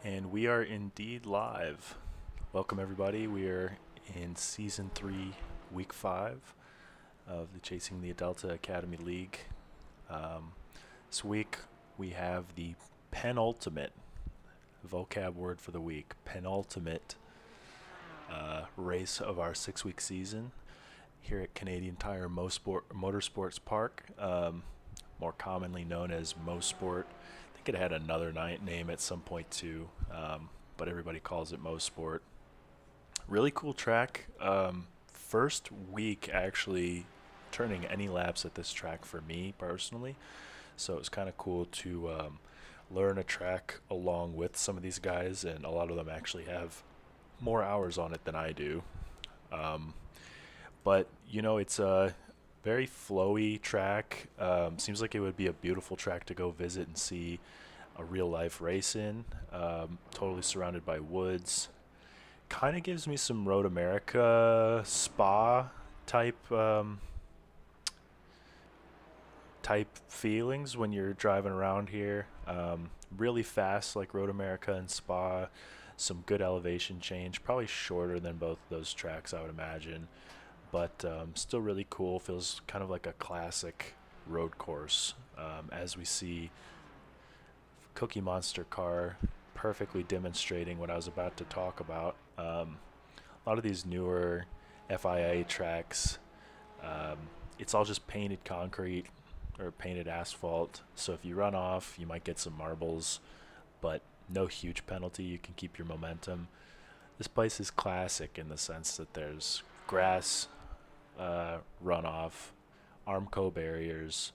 And we are indeed live. Welcome, everybody. We are in Season 3, Week 5 of the Chasing the Delta Academy League. This week, we have the penultimate vocab word for the week, penultimate race of our 6-week season here at Canadian Tire Motorsport Park, more commonly known as MoSport. I think it had another name at some point too, but everybody calls it MoSport. Really cool track. First week actually turning any laps at this track for me personally, so it was kind of cool to learn a track along with some of these guys, and a lot of them actually have more hours on it than I do. But you know, it's a very flowy track. Seems like it would be a beautiful track to go visit and see a real life race in. Totally surrounded by woods. Kind of gives me some Road America Spa type type feelings when you're driving around here. Really fast like Road America and Spa. Some good elevation change. Probably shorter than both of those tracks, I would imagine. But still really cool. Feels kind of like a classic road course, as we see Cookie Monster car perfectly demonstrating what I was about to talk about. A lot of these newer FIA tracks, it's all just painted concrete or painted asphalt, so if you run off you might get some marbles, but no huge penalty. You can keep your momentum. This place is classic in the sense that there's grass, runoff, Armco barriers,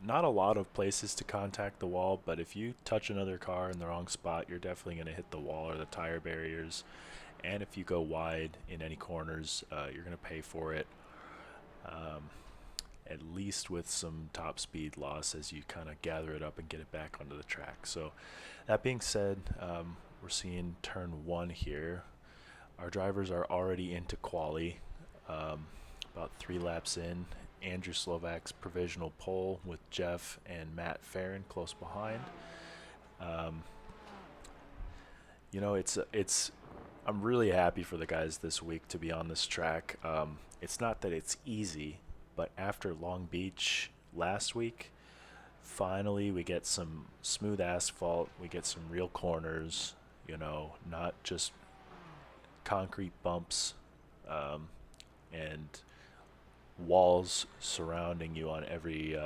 not a lot of places to contact the wall, but if you touch another car in the wrong spot, you're definitely going to hit the wall or the tire barriers. And if you go wide in any corners, you're going to pay for it, at least with some top speed loss as you kind of gather it up and get it back onto the track. So that being said, we're seeing turn 1 here. Our drivers are already into quali, about 3 laps in. Andrew Slovak's provisional pole with Jeff and Matt Farron close behind. You know, I'm really happy for the guys this week to be on this track. It's not that it's easy, but after Long Beach last week, finally we get some smooth asphalt, we get some real corners, you know, not just concrete bumps, and walls surrounding you on every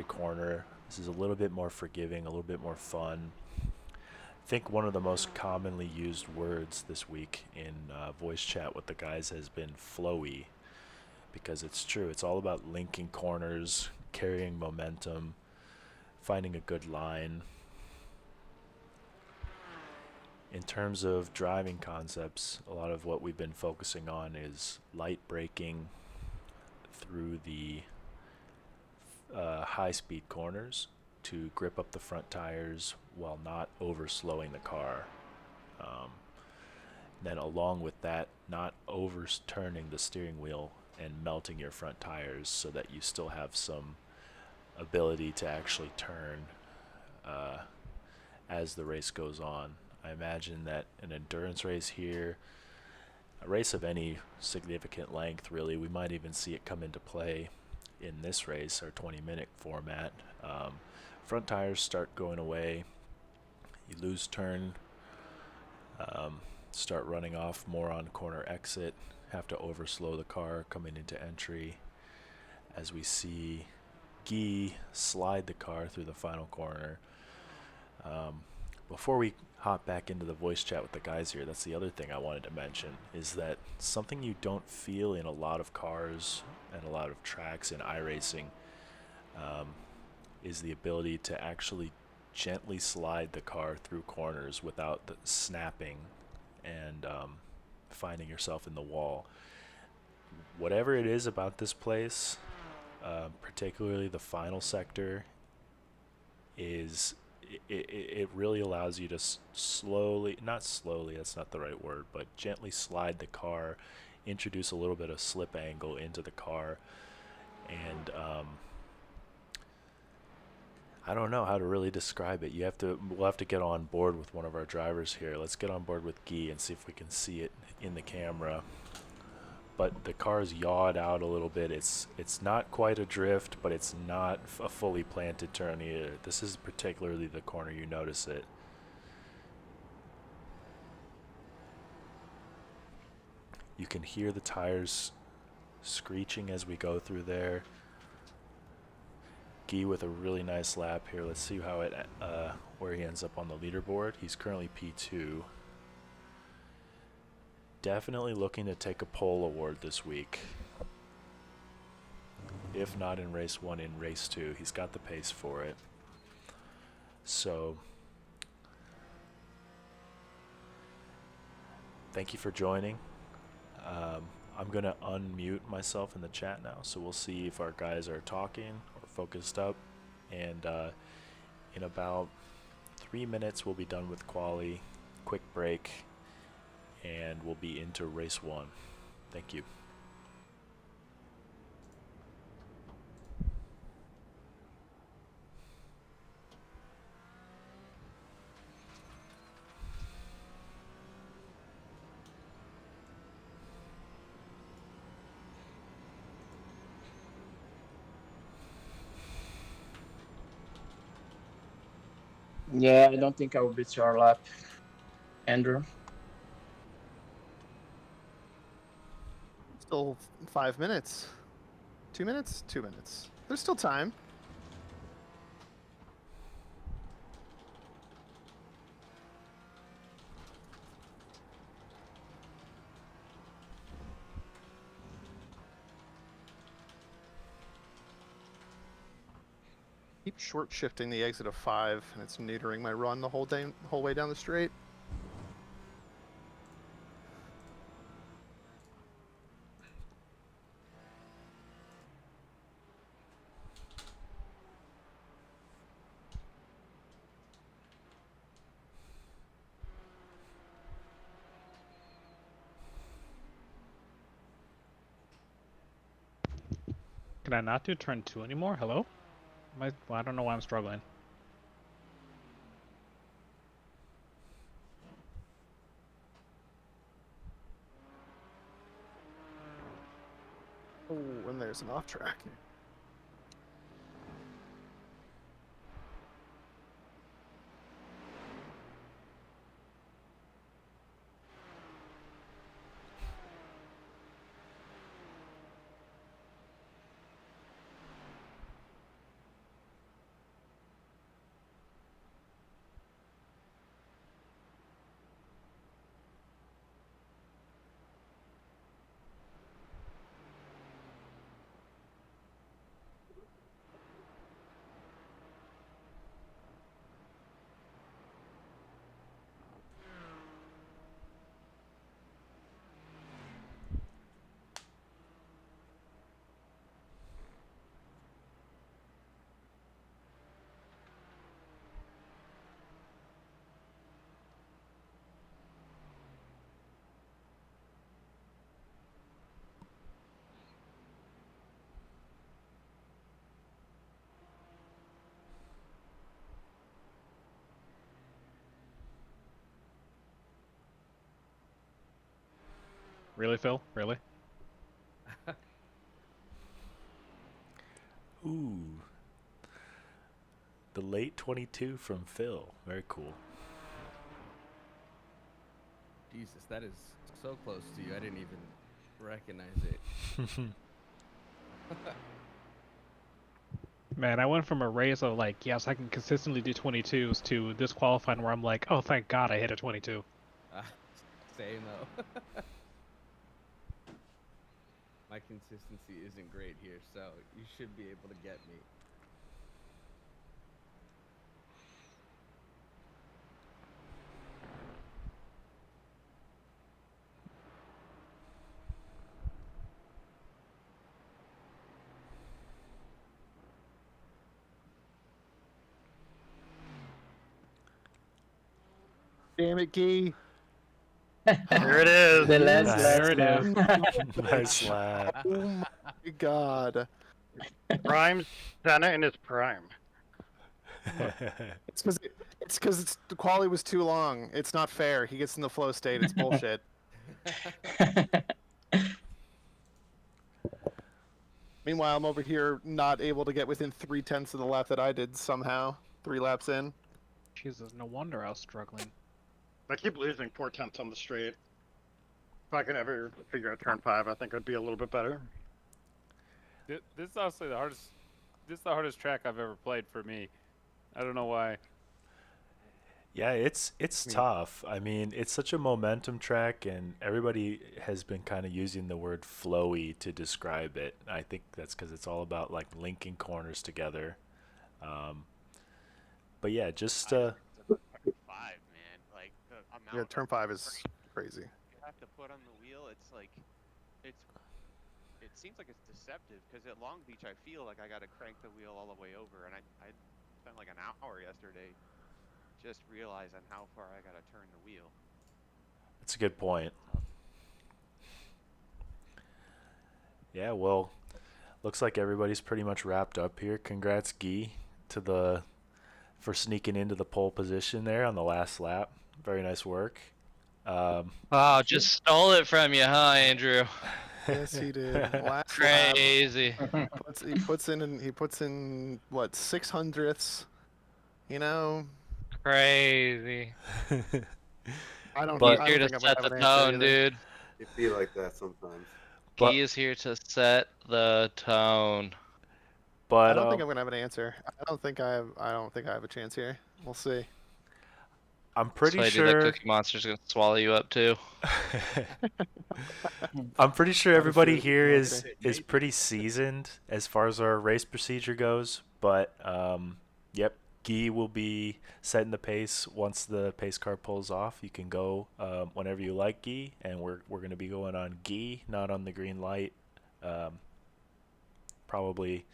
corner. This is a little bit more forgiving, a little bit more fun. I think one of the most commonly used words this week in voice chat with the guys has been flowy, because it's true. It's all about linking corners, carrying momentum, finding a good line. In terms of driving concepts, a lot of what we've been focusing on is light braking through the high-speed corners to grip up the front tires while not overslowing the car. Then along with that, not overturning the steering wheel and melting your front tires so that you still have some ability to actually turn as the race goes on. I imagine that an endurance race here, a race of any significant length really, we might even see it come into play in this race, our 20-minute format. Front tires start going away, you lose turn, start running off more on corner exit, have to overslow the car coming into entry, as we see Guy slide the car through the final corner. Before we hop back into the voice chat with the guys here, that's the other thing I wanted to mention, is that something you don't feel in a lot of cars and a lot of tracks in iRacing is the ability to actually gently slide the car through corners without the snapping and finding yourself in the wall. Whatever it is about this place, particularly the final sector, is it really allows you to not slowly, that's not the right word, but gently slide the car, introduce a little bit of slip angle into the car, and I don't know how to really describe it. We'll have to get on board with one of our drivers here. Let's get on board with Guy and see if we can see it in the camera. But the car's yawed out a little bit. It's not quite a drift, but it's not a fully planted turn either. This is particularly the corner you notice it. You can hear the tires screeching as we go through there. Guy with a really nice lap here. Let's see how where he ends up on the leaderboard. He's currently P2. Definitely looking to take a pole award this week. If not in race 1, in race 2. He's got the pace for it. So, thank you for joining. I'm going to unmute myself in the chat now, so we'll see if our guys are talking or focused up. And in about 3 minutes, we'll be done with quali. Quick break, and we'll be into race 1. Thank you. Yeah, I don't think I will beat your lap, Andrew. Still 5 minutes. 2 minutes? 2 minutes. There's still time. Keep short shifting the exit of 5, and it's neutering my run the whole way down the straight. Can I not do turn 2 anymore? Hello? Well, I don't know why I'm struggling. Oh, and there's an off track. Really, Phil? Really? Ooh. The late 22 from Phil. Very cool. Jesus, that is so close to you. I didn't even recognize it. Man, I went from a race of like, yes, I can consistently do 22s to this qualifying where I'm like, oh, thank God I hit a 22. Same though. My consistency isn't great here, so you should be able to get me. Damn it, Guy. There it is. The last There it lap. is. Nice lap. Oh my God. Prime Senna in his prime. It's because the quality was too long. It's not fair. He gets in the flow state. It's bullshit. Meanwhile, I'm over here not able to get within 3/10 of the lap that I did somehow. 3 laps in. Jesus, no wonder I was struggling. I keep losing 4/10 on the straight. If I could ever figure out turn 5, I think I'd be a little bit better. This is honestly the hardest. This is the hardest track I've ever played for me. I don't know why. Yeah, it's tough. I mean, it's such a momentum track, and everybody has been kind of using the word flowy to describe it. I think that's because it's all about like linking corners together. But yeah, just 5, man. Like the amount Yeah, turn of 5 is brake crazy. you have to put on the wheel. It's like, it seems like it's deceptive because at Long Beach I feel like I got to crank the wheel all the way over, and I spent like an hour yesterday just realizing how far I got to turn the wheel. That's a good point. Yeah, well, looks like everybody's pretty much wrapped up here. Congrats, Guy, for sneaking into the pole position there on the last lap. Very nice work. Wow, just stole it from you, huh, Andrew? Yes, he did. Last Crazy. lap, he puts in what 600ths. You know, Crazy. I don't. But- I He's here don't to think I'm set gonna the have an answer tone, either. dude. It be like that sometimes. But- He is here to set the tone. But I don't think I'm gonna have an answer. I don't think I have a chance here. We'll see. I'm pretty That sure. Cookie Monster's gonna swallow you up too. I'm pretty sure everybody Honestly, here okay. is pretty seasoned as far as our race procedure goes. But yep, Guy will be setting the pace once the pace car pulls off. You can go whenever you like, Guy, and we're going to be going on Guy, not on the green light. Probably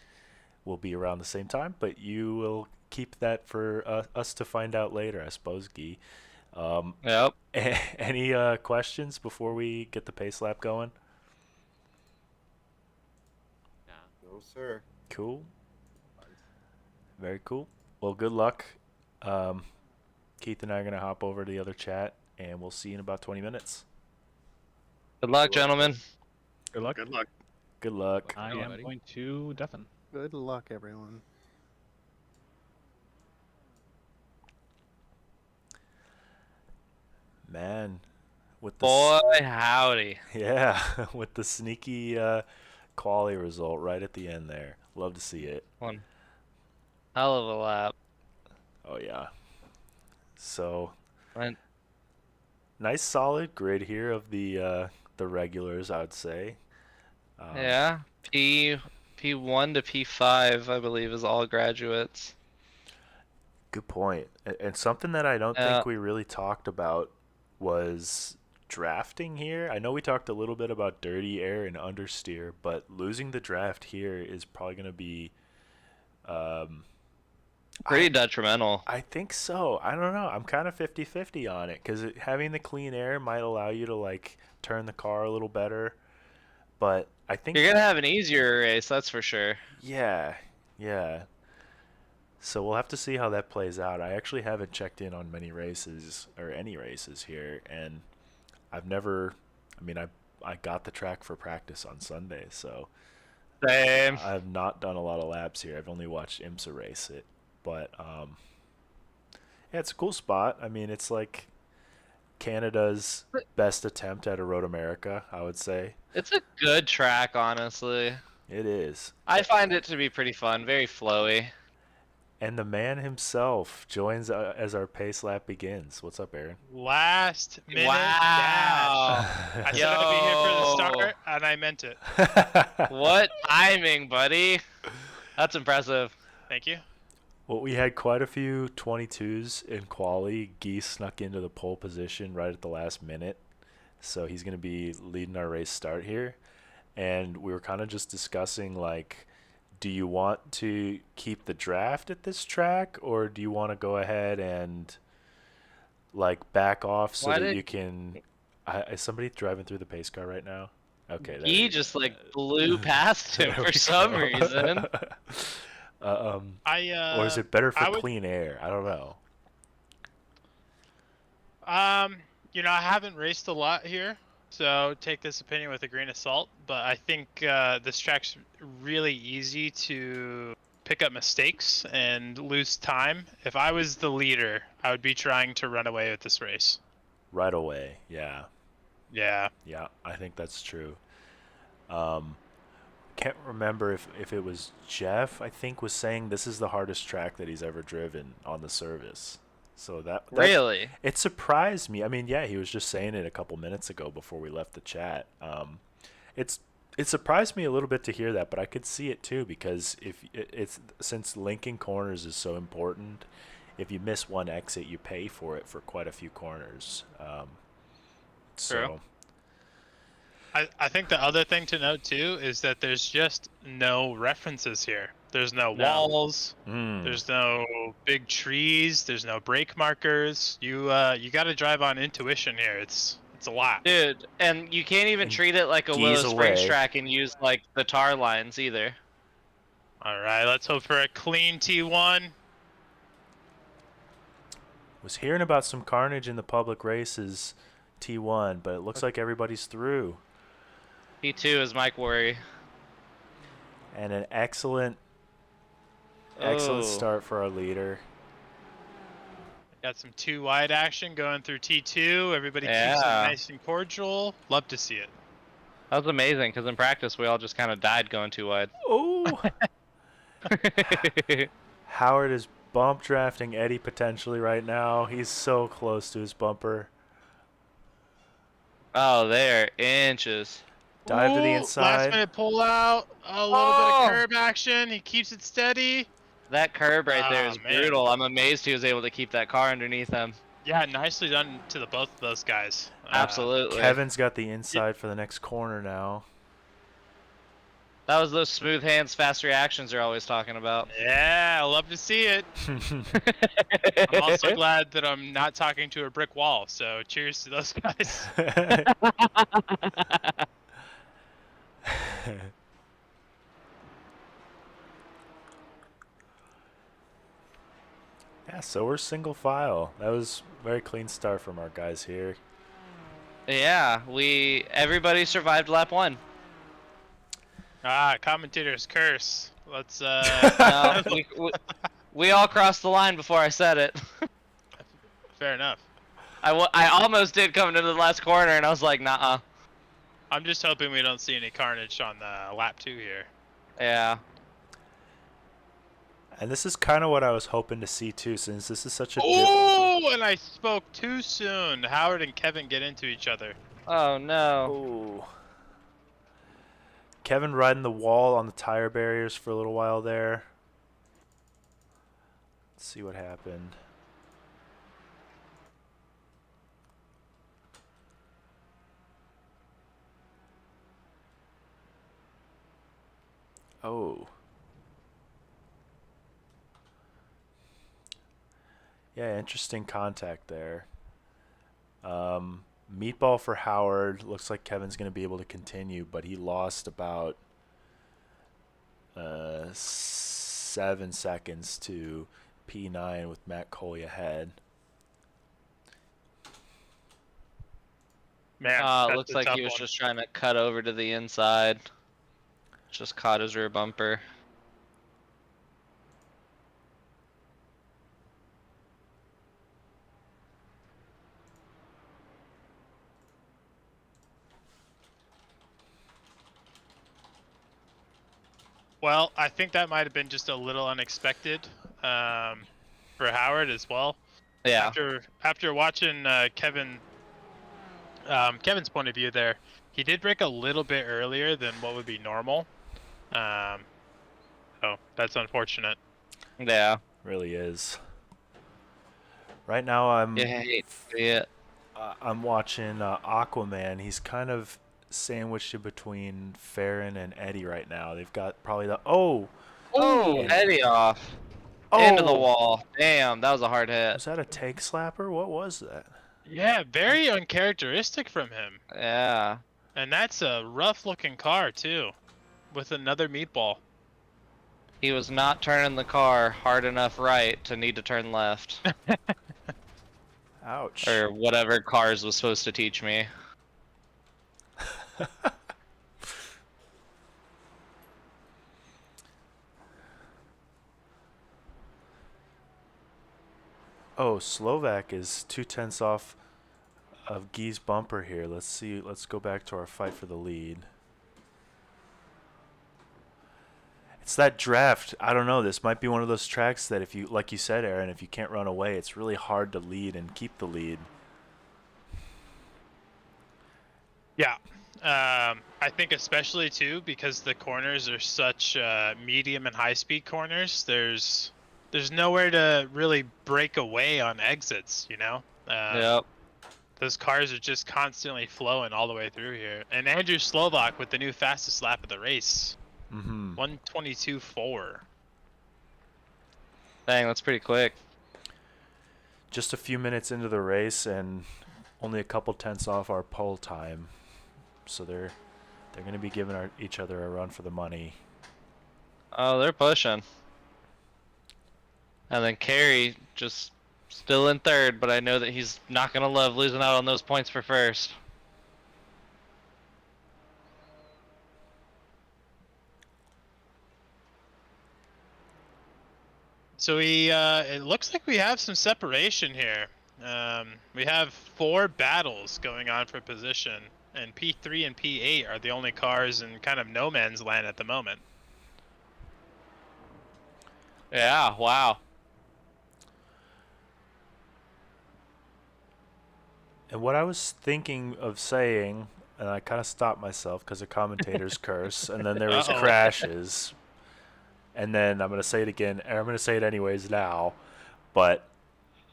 will be around the same time, but you will keep that for us to find out later, I suppose, Guy. Yep. Any questions before we get the pace lap going? Nah. No, sir. Cool. Very cool. Well, good luck. Keith and I are going to hop over to the other chat, and we'll see you in about 20 minutes. Good luck, gentlemen. Good luck. Good luck. Good luck. I Hello, am buddy. going to deafen. Good luck, everyone. Man, with the Boy, howdy. yeah, with the sneaky quali result right at the end there. Love to see it. One hell of a lap. Oh yeah. So Right. nice solid grid here of the regulars, I would say. Yeah. P1 to P5, I believe, is all graduates. Good point. And something that I don't Yeah. think we really talked about was drafting here. I know we talked a little bit about dirty air and understeer, but losing the draft here is probably going to be Pretty detrimental. I think so. I don't know. I'm kind of 50-50 on it because having the clean air might allow you to like turn the car a little better. But I think You're gonna have an easier race, that's for sure. yeah. So we'll have to see how that plays out. I actually haven't checked in on many races or any races here, and I've never. I mean, I got the track for practice on Sunday, so Same. I've not done a lot of laps here. I've only watched IMSA race it, but yeah, it's a cool spot. I mean, it's like Canada's best attempt at a Road America, I would say. It's a good track, honestly. It is. I find it to be pretty fun, very flowy. And the man himself joins as our pace lap begins. What's up, Aaron? Last minute dash. Wow. I said I'd be here for the Yo. start, and I meant it. What timing, buddy? That's impressive. Thank you. Well, we had quite a few 22s in quali. Geese snuck into the pole position right at the last minute. So he's going to be leading our race start here. And we were kind of just discussing, like, do you want to keep the draft at this track, or do you want to go ahead and, like, back off so Why that did- you can... is somebody driving through the pace car right now? Okay. there He you just go. like blew past him There for we some go. reason. Or is it better for I would, clean air? I don't know. you know, I haven't raced a lot here, so take this opinion with a grain of salt. But I think this track's really easy to pick up mistakes and lose time. If I was the leader, I would be trying to run away with this race. Right away, yeah. Yeah. Yeah, I think that's true. Can't remember if it was Jeff, I think, was saying this is the hardest track that he's ever driven on the service. So that Really? it surprised me. I mean, yeah, he was just saying it a couple minutes ago before we left the chat. It surprised me a little bit to hear that, but I could see it too, because it's since linking corners is so important, if you miss one exit, you pay for it for quite a few corners. So I think the other thing to note too is that there's just no references here. There's no walls. There's no big trees. There's no brake markers. You got to drive on intuition here. It's a lot. Dude, and you can't even treat it like a Willow geese Springs away. track and use like the tar lines either. All right, let's hope for a clean T1. Was hearing about some carnage in the public races T1, but it looks like everybody's through. P2 is Mike worry. And an excellent start for our leader. Got some 2 wide action going through T2. Everybody keeps it Yeah. nice and cordial. Love to see it. That was amazing because in practice we all just kind of died going too wide. Oh! Howard is bump drafting Eddie potentially right now. He's so close to his bumper. Oh, there, inches. Dive to the Ooh, inside. Last minute pull out. A little bit of curb action. He keeps it steady. That curb right there is man. brutal. I'm amazed he was able to keep that car underneath him. Yeah, nicely done to the both of those guys. Absolutely. Kevin's got the inside for the next corner now. That was those smooth hands, fast reactions they're always talking about. Yeah, I love to see it. I'm also glad that I'm not talking to a brick wall, so cheers to those guys. Yeah, so we're single file. That was a very clean start from our guys here. Yeah, everybody survived lap 1. Commentator's curse. Let's No, we all crossed the line before I said it. Fair enough. I almost did coming into the last corner, and I was like, nah. I'm just hoping we don't see any carnage on lap 2 here. Yeah. And this is kind of what I was hoping to see too, since this is such a Oh, and I spoke too soon. Howard and Kevin get into each other. Oh no. Ooh. Kevin riding the wall on the tire barriers for a little while there. Let's see what happened. Oh. Yeah, interesting contact there. Meatball for Howard. Looks like Kevin's going to be able to continue, but he lost about 7 seconds to P9 with Matt Coley ahead. Man, looks like he was just trying to cut over to the inside. Just caught his rear bumper. Well, I think that might have been just a little unexpected for Howard as well. Yeah. After watching Kevin's point of view there, he did break a little bit earlier than what would be normal. So that's unfortunate. Yeah. Really is. Right now I'm I'm watching Aquaman. He's kind of sandwiched in between Farron and Eddie right now. They've got probably the Eddie off. Into the wall. Damn, that was a hard hit. Was that a take slapper? What was that? Yeah, very uncharacteristic from him. Yeah. And that's a rough looking car too, with another meatball. He was not turning the car hard enough right to need to turn left. Ouch. Or whatever cars was supposed to teach me. Oh, Slovak is 2/10 off of Guy's bumper here. Let's see. Let's go back to our fight for the lead. It's that draft. I don't know. This might be one of those tracks that if you, like you said, Aaron, if you can't run away, it's really hard to lead and keep the lead. Yeah. I think especially too because the corners are such medium and high speed corners. There's nowhere to really break away on exits. You know. Yep. Those cars are just constantly flowing all the way through here. And Andrew Slovak with the new fastest lap of the race. 1:22.4. Dang, that's pretty quick. Just a few minutes into the race and only a couple tenths off our pole time. So they're going to be giving each other a run for the money. Oh, they're pushing. And then Carey just still in third, but I know that he's not going to love losing out on those points for first. So it looks like we have some separation here. We have 4 battles going on for position, and P3 and P8 are the only cars in kind of no man's land at the moment. Yeah, wow. And what I was thinking of saying, and I kind of stopped myself because of commentators curse, and then there was crashes. And then I'm going to say it again, and I'm going to say it anyways now. But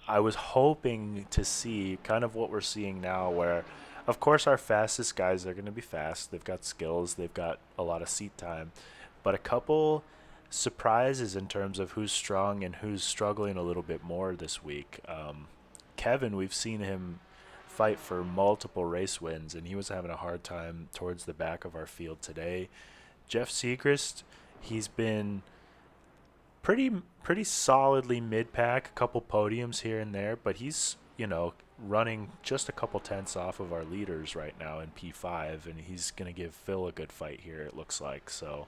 I was hoping to see kind of what we're seeing now where, of course, our fastest guys are going to be fast. They've got skills. They've got a lot of seat time. But a couple surprises in terms of who's strong and who's struggling a little bit more this week. Kevin, we've seen him fight for multiple race wins, and he was having a hard time towards the back of our field today. Jeff Segrist, he's been pretty solidly mid-pack, a couple podiums here and there, but he's, you know, running just a couple tenths off of our leaders right now in P5, and he's going to give Phil a good fight here, it looks like. So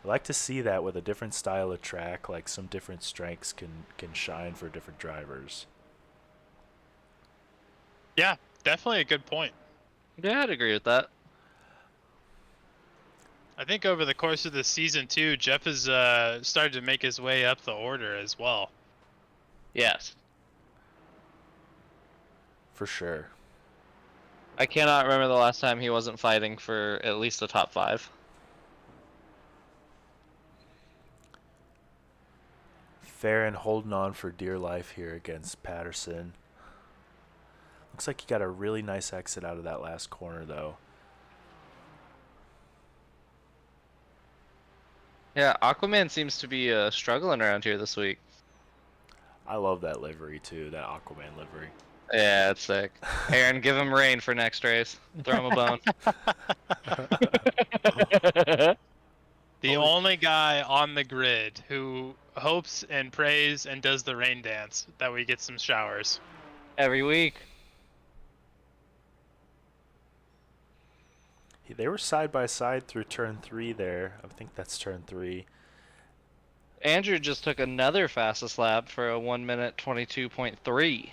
I like to see that with a different style of track, like some different strengths can shine for different drivers. Yeah, definitely a good point. Yeah, I'd agree with that. I think over the course of the season too, Jeff has started to make his way up the order as well. Yes. For sure. I cannot remember the last time he wasn't fighting for at least a top 5. Farron holding on for dear life here against Patterson. Looks like he got a really nice exit out of that last corner, though. Yeah, Aquaman seems to be struggling around here this week. I love that livery, too, that Aquaman livery. Yeah, it's sick. Aaron, give him rain for next race. Throw him a bone. The only guy on the grid who hopes and prays and does the rain dance that we get some showers. Every week. They were side by side through turn 3 there. I think that's turn 3. Andrew just took another fastest lap for a 1:22.3.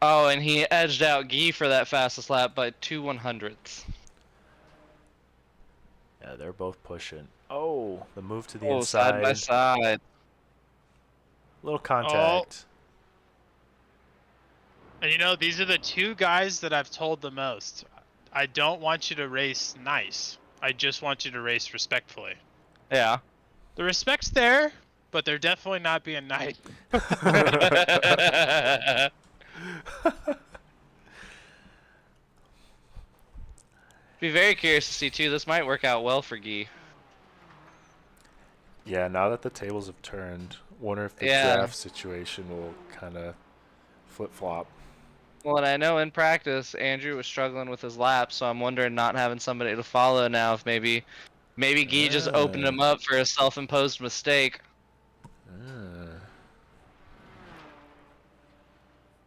Oh, and he edged out Guy for that fastest lap by 2/100ths. Yeah, they're both pushing. Oh, the move to the Oh, inside. side by side. Little contact. And you know, these are the 2 guys that I've told the most. I don't want you to race nice. I just want you to race respectfully. Yeah. The respect's there, but they're definitely not being nice. Be very curious to see too. This might work out well for Guy. Yeah, now that the tables have turned, wonder if the draft situation will kind of flip-flop. Well, and I know in practice Andrew was struggling with his laps, so I'm wondering not having somebody to follow now if maybe Maybe Guy just opened him up for a self-imposed mistake.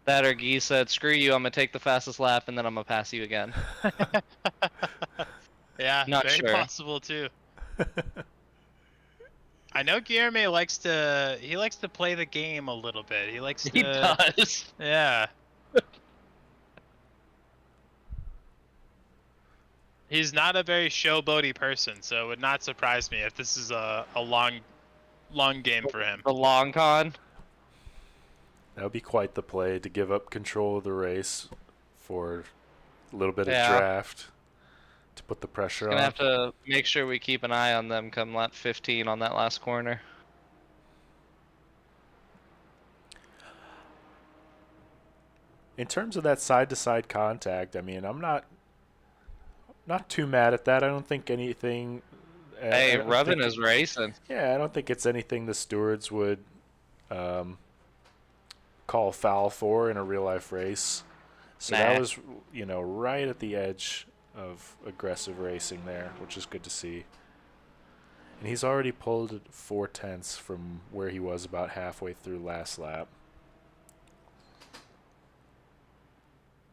That or Guy said, "Screw you, I'm gonna take the fastest lap and then I'm gonna pass you again." Yeah, Not very sure. possible too. I know Guilherme likes to play the game a little bit. He likes to. He does. Yeah. He's not a very showboaty person, so it would not surprise me if this is a long game for him. The long con. That would be quite the play to give up control of the race for a little bit of Yeah. draft to put the pressure Gonna on. have to make sure we keep an eye on them come lap 15 on that last corner. In terms of that side-to-side contact, I mean, I'm not too mad at that. I don't think anything. Hey, Rubbin is racing. Yeah, I don't think it's anything the stewards would call foul for in a real-life race. So Nah. that was, right at the edge of aggressive racing there, which is good to see. And he's already pulled 4/10 from where he was about halfway through last lap.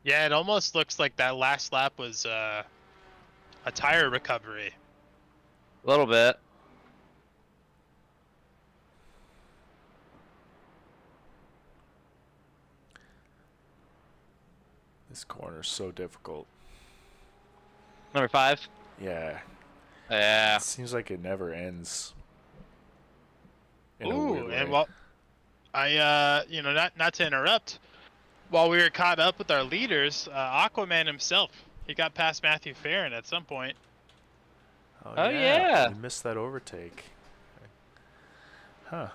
Yeah, it almost looks like that last lap was a tire recovery. A little bit. This corner's so difficult. Number 5. Yeah. Yeah. It seems like it never ends. in a Ooh, weird and way. well, I not to interrupt. While we were caught up with our leaders, Aquaman himself, he got past Matthew Farron at some point. Oh, yeah. You missed that overtake. Huh.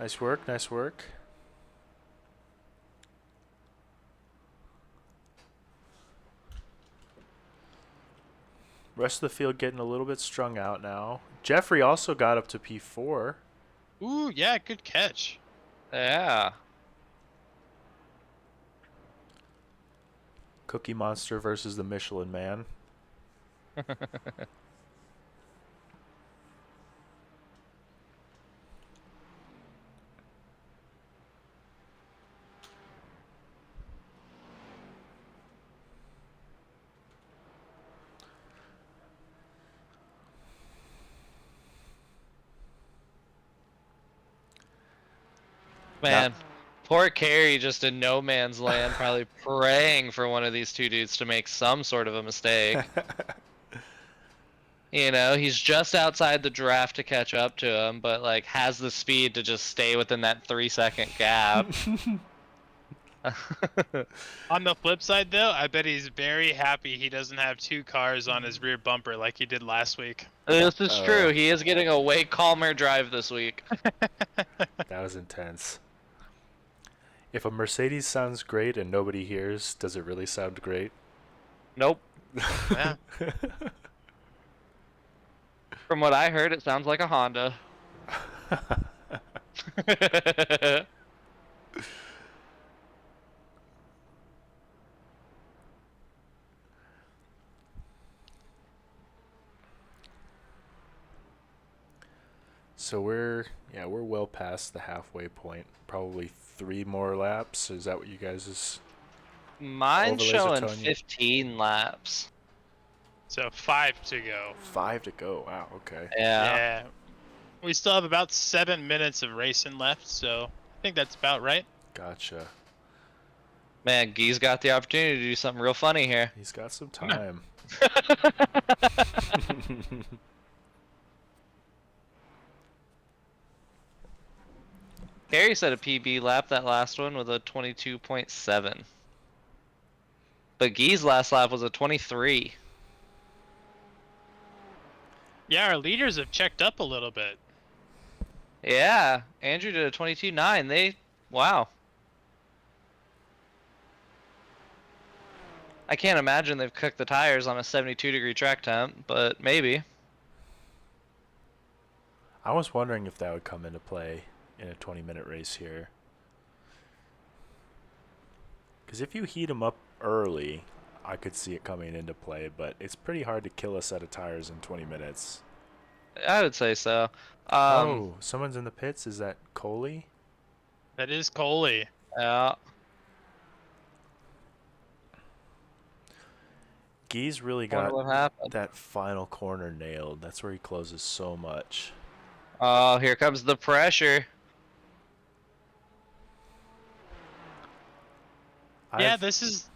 Nice work, nice work. Rest of the field getting a little bit strung out now. Jeffrey also got up to P4. Ooh, yeah, good catch. Yeah. Cookie Monster versus the Michelin Man. Man, poor Carey just in no man's land, probably praying for one of these two dudes to make some sort of a mistake. You know, he's just outside the draft to catch up to him, but like has the speed to just stay within that 3-second gap. On the flip side, though, I bet he's very happy he doesn't have 2 cars on his rear bumper like he did last week. This is true. He is getting a way calmer drive this week. That was intense. If a Mercedes sounds great and nobody hears, does it really sound great? Nope. Yeah. From what I heard, it sounds like a Honda. So we're well past the halfway point. Probably 3 more laps. Is that what you guys is? Mine's overlays are showing telling you? 15 laps. So 5 to go. 5 to go. Wow. Okay. Yeah. We still have about 7 minutes of racing left, so I think that's about right. Gotcha. Man, Guy's got the opportunity to do something real funny here. He's got some time. Harry set a PB lap that last one with a 22.7. But Guy's last lap was a 23. Yeah, our leaders have checked up a little bit. Yeah, Andrew did a 22.9. Wow. I can't imagine they've cooked the tires on a 72-degree track temp, but maybe. I was wondering if that would come into play in a 20-minute race here. Because if you heat them up early, I could see it coming into play, but it's pretty hard to kill a set of tires in 20 minutes. I would say so. Oh, someone's in the pits. Is that Coley? That is Coley. Yeah. Gee's really Wonder got what happened. that final corner nailed. That's where he closes so much. Oh, here comes the pressure. Yeah, this is.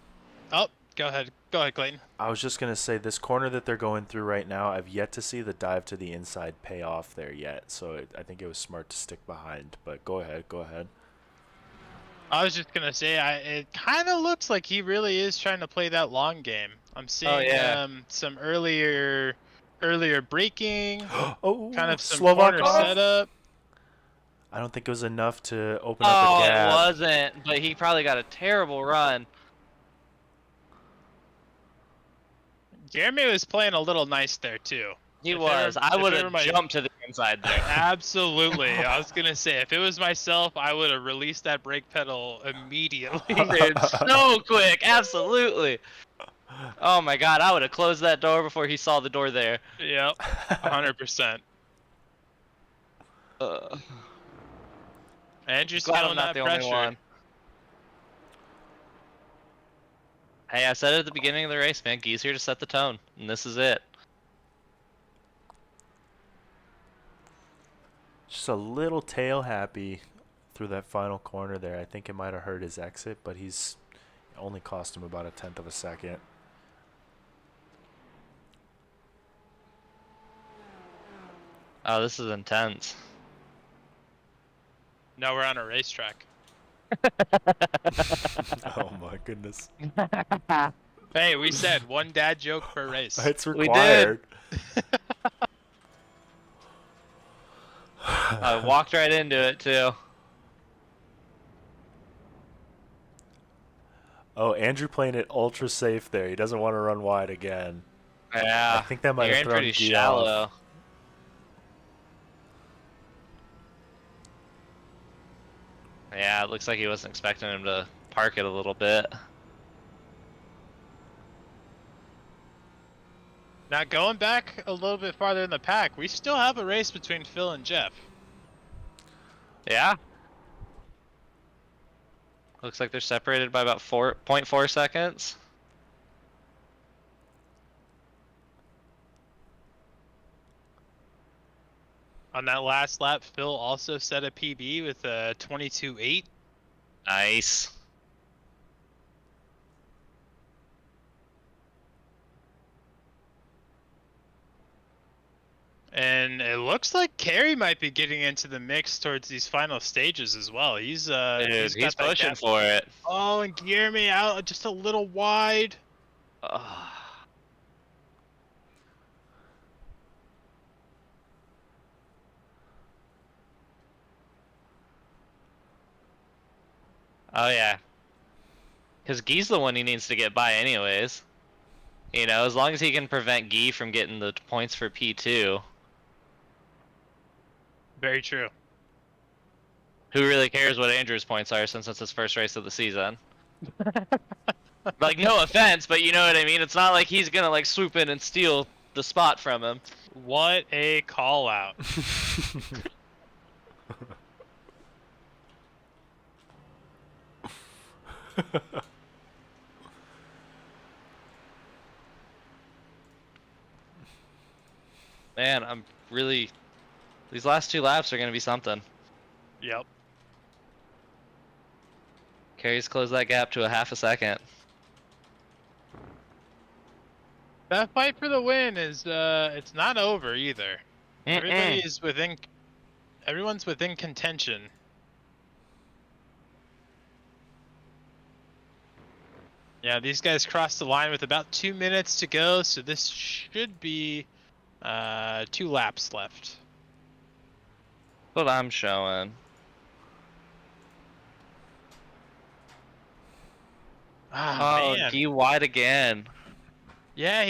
Oh, go ahead, Clayton. I was just gonna say, this corner that they're going through right now, I've yet to see the dive to the inside pay off there yet. So I think it was smart to stick behind. But go ahead. I was just gonna say, it kind of looks like he really is trying to play that long game. I'm seeing some earlier braking, Oh, kind of some Slovak corner off. setup. I don't think it was enough to open up Oh, a it gap. wasn't. But he probably got a terrible run. Jeremy was playing a little nice there too. He If was. it were- I if would it have were my- jumped to the inside there. Absolutely. I was gonna say, if it was myself, I would have released that brake pedal immediately. Dude, so quick. Absolutely. Oh my god, I would have closed that door before he saw the door there. Yep, 100%. Andrew's Glad feeling I'm not that the pressure. only one. Hey, I said it at the beginning of the race, man. Gee's here to set the tone, and this is it. Just a little tail happy through that final corner there. I think it might have hurt his exit, but he's only cost him about 1/10 of a second. Oh, this is intense. Now we're on a racetrack. Oh my goodness. Hey, we said one dad joke per race. It's We did. required. I walked right into it, too. Oh, Andrew playing it ultra safe there. He doesn't want to run wide again. Yeah. I think that might You're have in thrown pretty Gee shallow. off. Yeah, it looks like he wasn't expecting him to park it a little bit. Now going back a little bit farther in the pack, we still have a race between Phil and Jeff. Yeah. Looks like they're separated by about 4.4 seconds. On that last lap, Phil also set a PB with a 22.8. Nice. And it looks like Kerry might be getting into the mix towards these final stages as well. He's Dude, he's he's got that pushing gap. for it. Oh, and Guillermo out just a little wide. Ugh. Oh yeah. Because Gee's the one he needs to get by anyways. You know, as long as he can prevent Gee from getting the points for P2. Very true. Who really cares what Andrew's points are since it's his first race of the season? Like, no offense, but you know what I mean? It's not like he's gonna, like, swoop in and steal the spot from him. What a call out. Man, I'm really... These last 2 laps are gonna be something. Yep. Carrie's closed that gap to a half a second. That fight for the win is it's not over either. Everyone's within contention. Yeah, these guys crossed the line with about 2 minutes to go, so this should be 2 laps left. What I'm showing. Oh, man. Gee wide again. Yeah,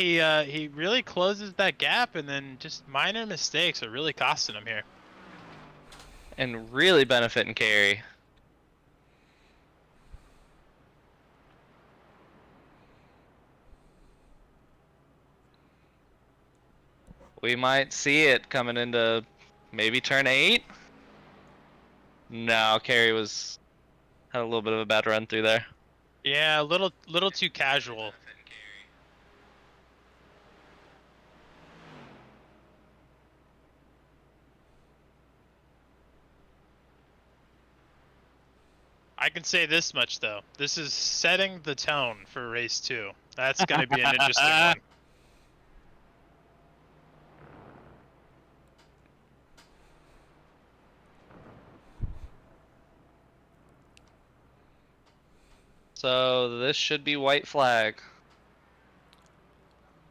he really closes that gap, and then just minor mistakes are really costing him here. And really benefiting Carrie. We might see it coming into maybe turn 8. No, Carey had a little bit of a bad run through there. Yeah, a little too casual. I can say this much though. This is setting the tone for race 2. That's going to be an interesting one. So this should be white flag.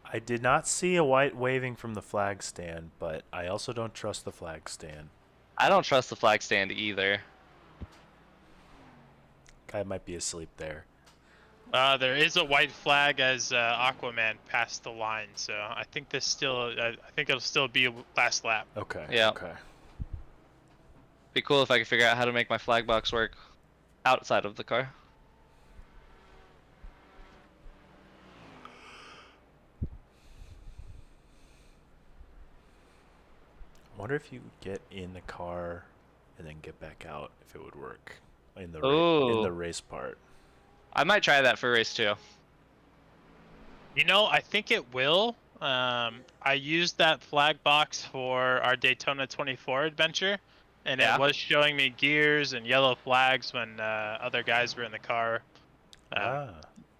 I did not see a white waving from the flag stand, but I also don't trust the flag stand. I don't trust the flag stand either. Guy might be asleep there. There is a white flag as Aquaman passed the line, so I think I think it'll still be a last lap. Okay. Yeah. Okay. Be cool if I could figure out how to make my flag box work outside of the car. I wonder if you get in the car and then get back out, if it would work in the in the race part. I might try that for race 2. You know, I think it will. I used that flag box for our Daytona 24 adventure, and it was showing me gears and yellow flags when other guys were in the car.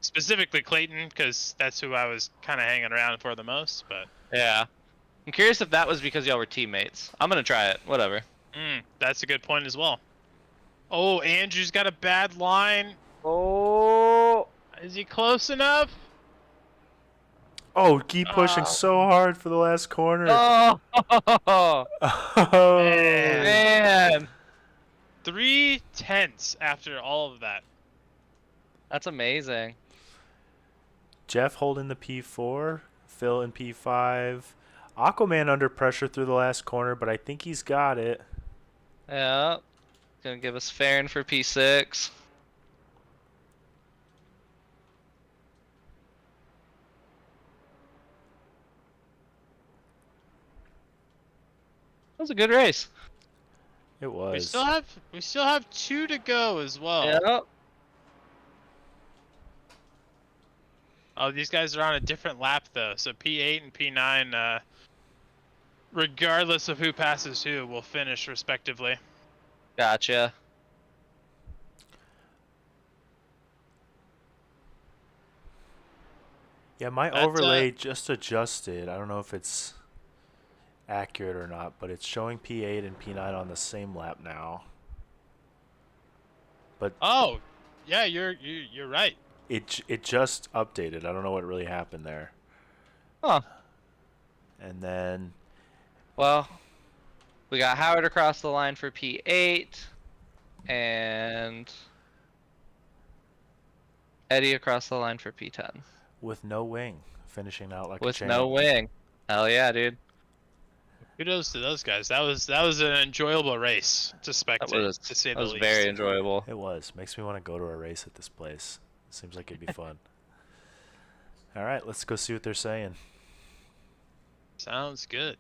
Specifically Clayton, because that's who I was kind of hanging around for the most. But yeah, I'm curious if that was because y'all were teammates. I'm gonna try it. Whatever. That's a good point as well. Oh, Andrew's got a bad line. Oh, is he close enough? Oh, keep pushing so hard for the last corner. Oh, man. 3/10 after all of that. That's amazing. Jeff holding the P4, Phil in P5. Aquaman under pressure through the last corner, but I think he's got it. Yeah. Gonna give us Farron for P6. That was a good race. It was. We still have 2 to go as well. Yeah. Oh, these guys are on a different lap though. So P8 and P9, regardless of who passes who, will finish respectively. Gotcha. Yeah, my overlay just adjusted. I don't know if it's accurate or not, but it's showing P8 and P9 on the same lap now. But oh, yeah, you're right. It just updated. I don't know what really happened there. Huh. And then, well, we got Howard across the line for P8 and Eddie across the line for P10. With no wing, finishing out like a with champ. no wing. Hell yeah, dude. Kudos to those guys. That was an enjoyable race to spectate, to say the least. That was very enjoyable. It was. Makes me want to go to a race at this place. Seems like it'd be fun. All right, let's go see what they're saying. Sounds good.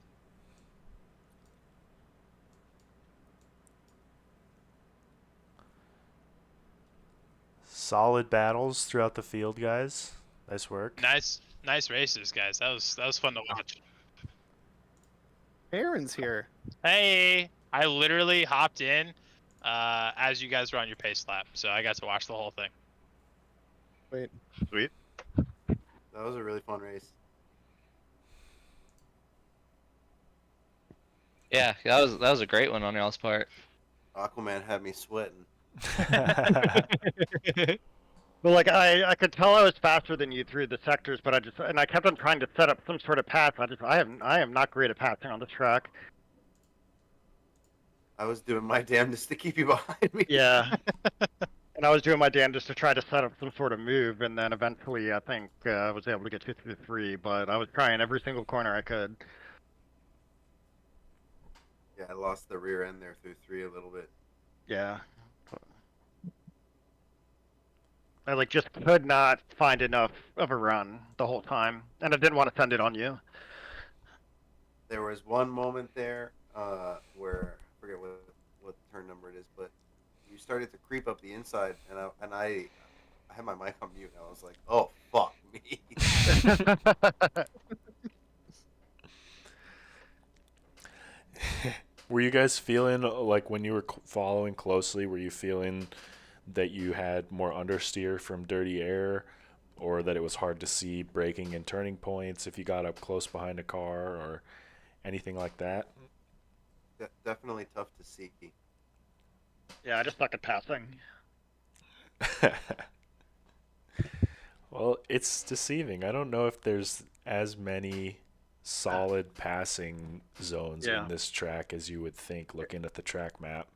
Solid battles throughout the field, guys. Nice work. Nice races, guys. That was fun to watch. Aaron's here. Hey, I literally hopped in as you guys were on your pace lap, so I got to watch the whole thing. Wait. Sweet. That was a really fun race. Yeah, that was a great one on y'all's part. Aquaman had me sweating. Well, like I could tell I was faster than you through the sectors, but I kept on trying to set up some sort of path. I am not great at passing on this track. I was doing my damnedest to keep you behind me. Yeah. And I was doing my damnedest to try to set up some sort of move, and then eventually I think I was able to get you through 3, but I was trying every single corner I could. Yeah, I lost the rear end there through 3 a little bit. Yeah. I just could not find enough of a run the whole time, and I didn't want to send it on you. there was one moment there where I forget what turn number it is, but you started to creep up the inside, and I had my mic on mute, and I was like, "Oh fuck me!" Were you guys feeling like when you were following closely? Were you feeling that you had more understeer from dirty air, or that it was hard to see braking and turning points if you got up close behind a car, or anything like that? Definitely tough to see. Yeah, I just suck at passing. Well, it's deceiving. I don't know if there's as many solid passing zones Yeah. in this track as you would think looking at the track map.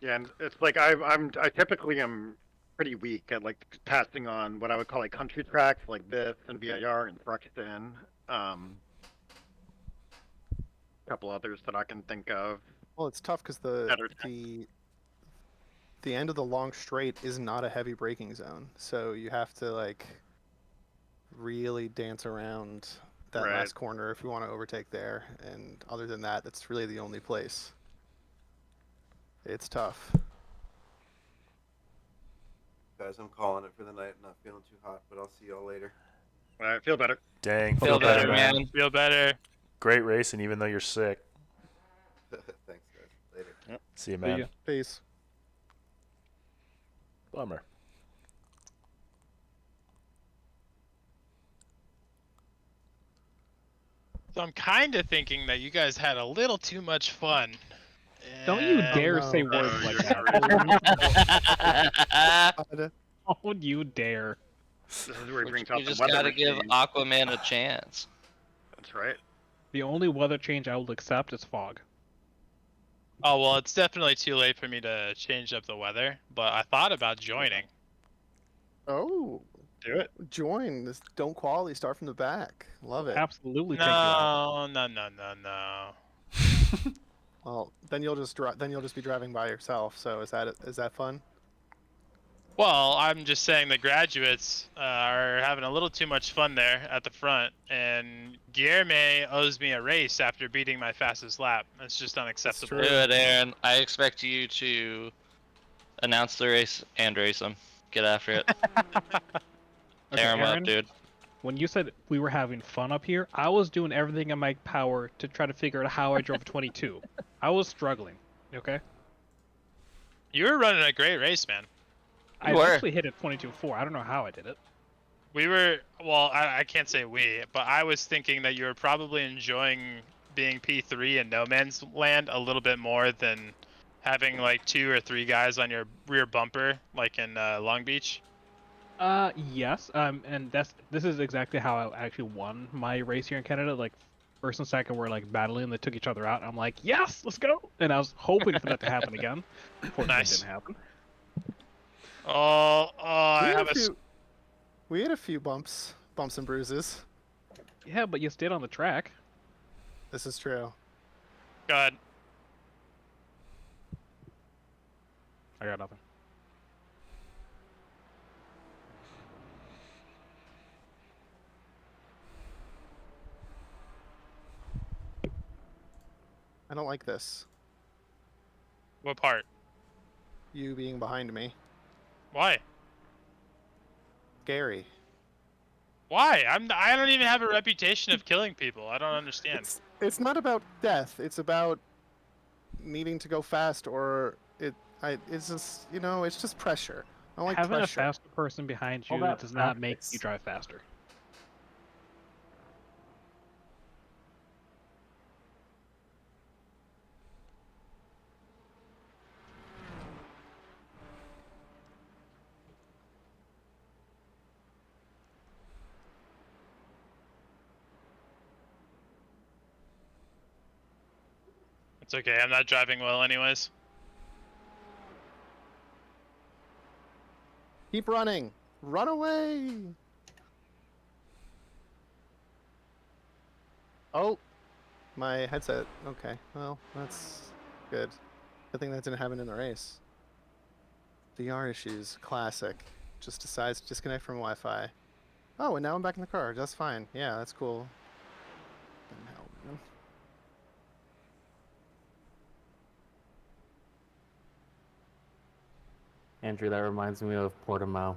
Yeah, and it's like I typically am pretty weak at like passing on what I would call like country tracks like this and VIR and Thruxton. A couple others that I can think of. Well, it's tough because the end of the long straight is not a heavy braking zone, so you have to like really dance around that Right. last corner if you want to overtake there. And other than that, that's really the only place. It's tough. Guys, I'm calling it for the night. Not feeling too hot, but I'll see y'all later. All right, feel better. Dang, Feel better, man. Feel better. Great racing, even though you're sick. Thanks, guys. Later. Yep. See you, man. ya. Peace. Bummer. So I'm kind of thinking that you guys had a little too much fun. Don't you And- dare no. say No, words like you're that. God. Don't you dare. This is where he brings out You the just weather gotta give machine. Aquaman a chance. That's right. The only weather change I will accept is fog. Oh well, it's definitely too late for me to change up the weather, but I thought about joining. Oh, Do it. join this. Don't quality. Start from the back. Love it. Absolutely take you out. No. Well, then you'll just be driving by yourself. So is that fun? Well, I'm just saying the graduates are having a little too much fun there at the front, and Guillerme owes me a race after beating my fastest lap. That's just unacceptable. Do it, Aaron. I expect you to announce the race and race them. Get after it. Okay, Tear 'em up, Aaron, dude. when you said we were having fun up here, I was doing everything in my power to try to figure out how I drove a 22. I was struggling. Okay. You were running a great race, man. I were. actually hit a 22.4. I don't know how I did it. We were, well, I can't say we, but I was thinking that you were probably enjoying being P3 in no man's land a little bit more than having like 2 or 3 guys on your rear bumper, like in Long Beach. Yes. And this is exactly how I actually won my race here in Canada. Like, first and second were like battling. They took each other out. I'm like, yes, let's go. And I was hoping for that to happen again. Fortunately, Nice. it didn't happen. We had a few bumps and bruises. Yeah, but you stayed on the track. This is true. Go ahead. I got nothing. I don't like this. What part? You being behind me. Why? Scary. Why? I don't even have a reputation of killing people. I don't understand. It's not about death. It's about needing to go fast, or it's just it's just pressure. I don't like Having pressure. a faster person behind you All that does not make practice. you drive faster. It's okay. I'm not driving well anyways. Keep running. Run away. Oh, my headset. Okay, well, that's good. Good thing that didn't happen in the race. VR issues, classic. Just decides to disconnect from Wi-Fi. Oh, and now I'm back in the car. That's fine. Yeah, that's cool. Fucking hell, man. Andrew, that reminds me of Portimao.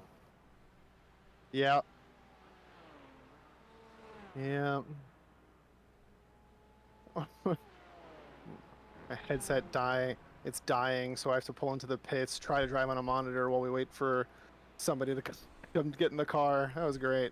Yeah. Yeah. My headset it's dying, so I have to pull into the pits, try to drive on a monitor while we wait for somebody to come get in the car. That was great.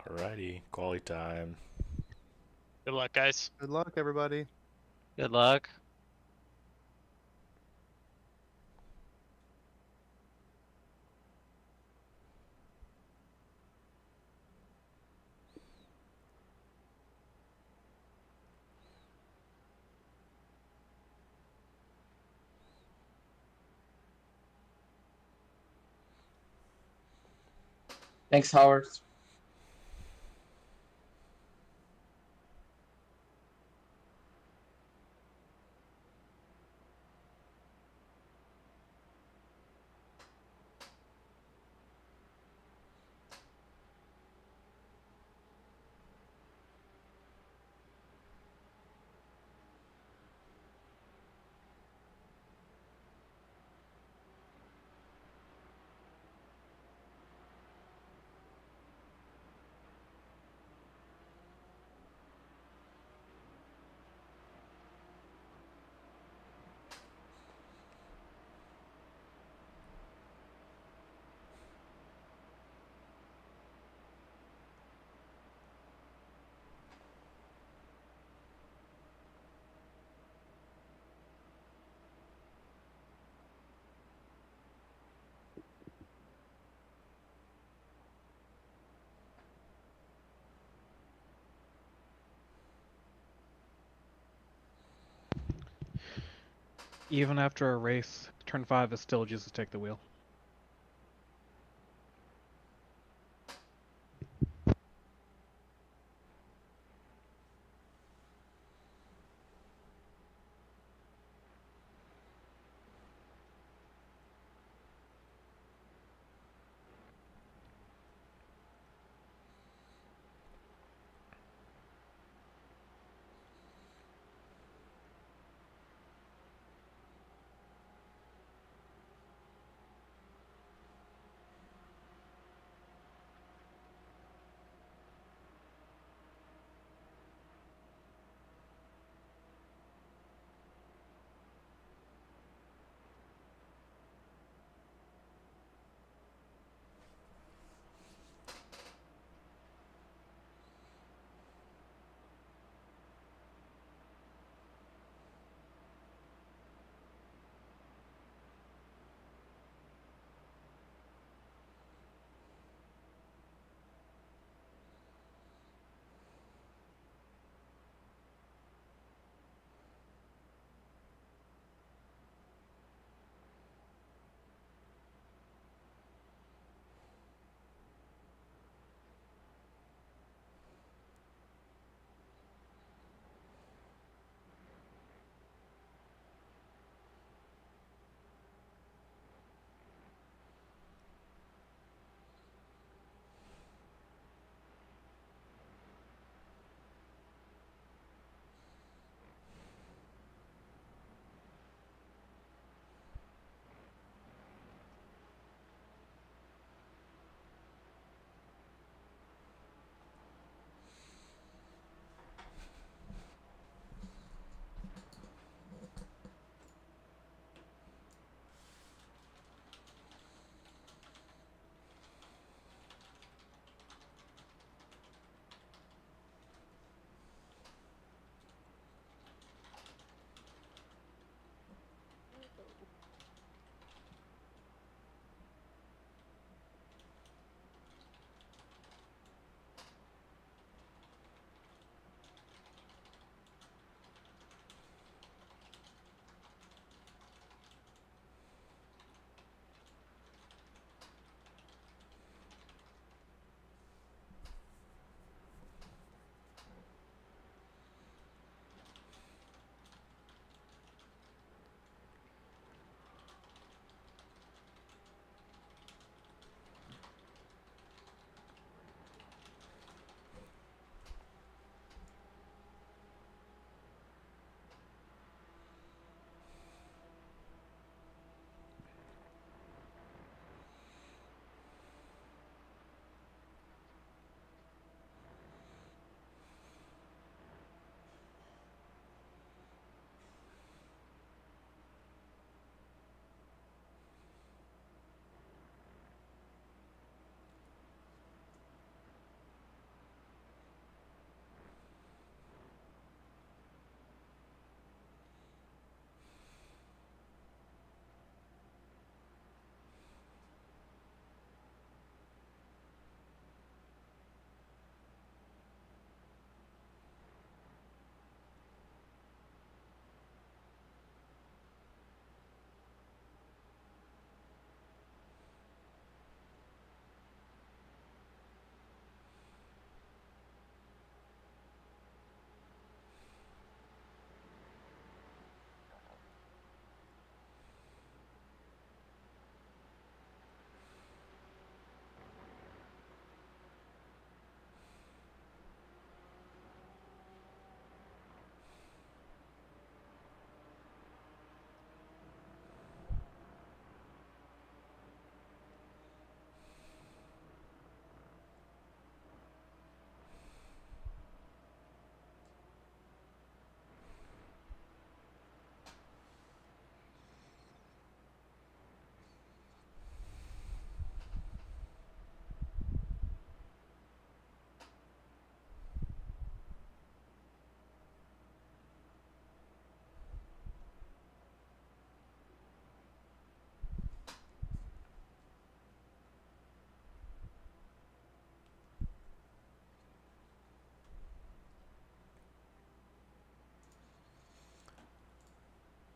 Alrighty, quality time. Good luck, guys. Good luck, everybody. Good luck. Thanks, Howard. Even after a race, turn 5 is still just to take the wheel.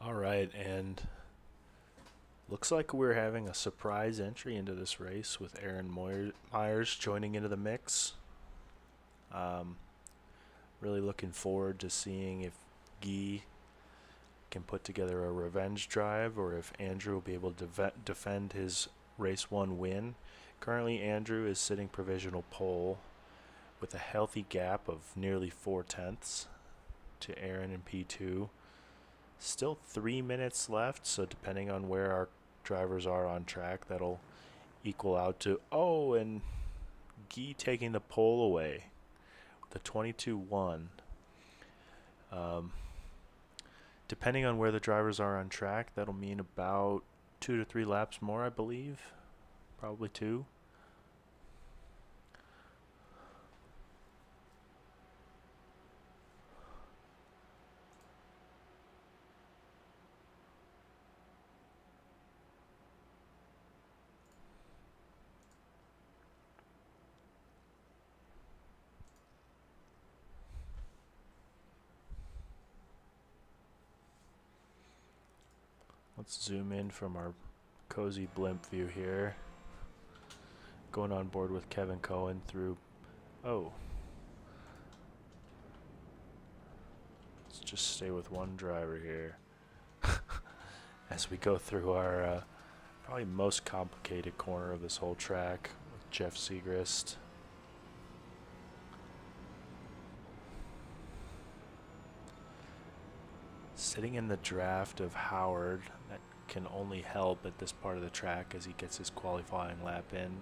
All right, and looks like we're having a surprise entry into this race with Aaron Myers joining into the mix. Really looking forward to seeing if Guy can put together a revenge drive or if Andrew will be able to defend his race 1 win. Currently, Andrew is sitting provisional pole with a healthy gap of nearly 4/10 to Aaron in P2. Still 3 minutes left, so depending on where our drivers are on track, that'll equal out to, oh, and Guy taking the pole away, the 22-1. Depending on where the drivers are on track, that'll mean about 2 to 3 laps more, I believe. Probably 2. Let's zoom in from our cozy blimp view here. Going on board with Kevin Cohen through... Oh. Let's just stay with one driver here. As we go through our probably most complicated corner of this whole track with Jeff Segrist. Sitting in the draft of Howard, that can only help at this part of the track as he gets his qualifying lap in.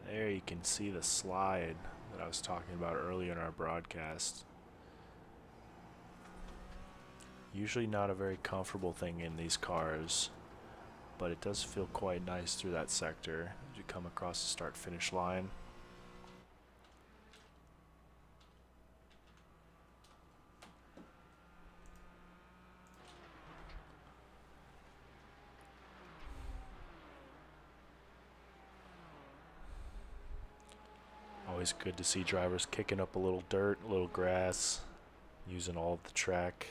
There you can see the slide that I was talking about earlier in our broadcast. Usually not a very comfortable thing in these cars, but it does feel quite nice through that sector as you come across the start-finish line. Always good to see drivers kicking up a little dirt, a little grass, using all of the track.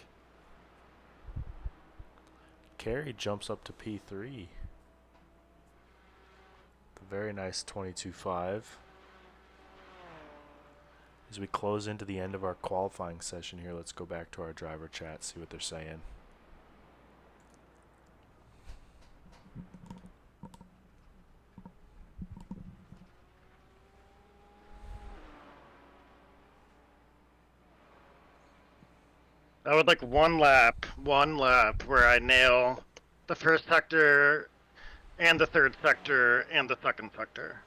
Carey jumps up to P3. A very nice 22.5. As we close into the end of our qualifying session here, let's go back to our driver chat, see what they're saying. I would like one lap where I nail the first sector and the third sector and the second sector.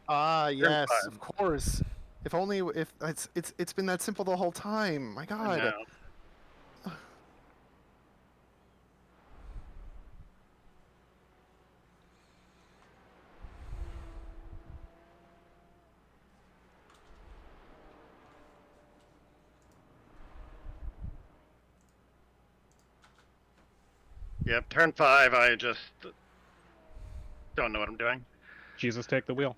Ah, yes, of course. If only if it's been that simple the whole time. My God. I know. Yep, turn 5, I just don't know what I'm doing. Jesus, take the wheel.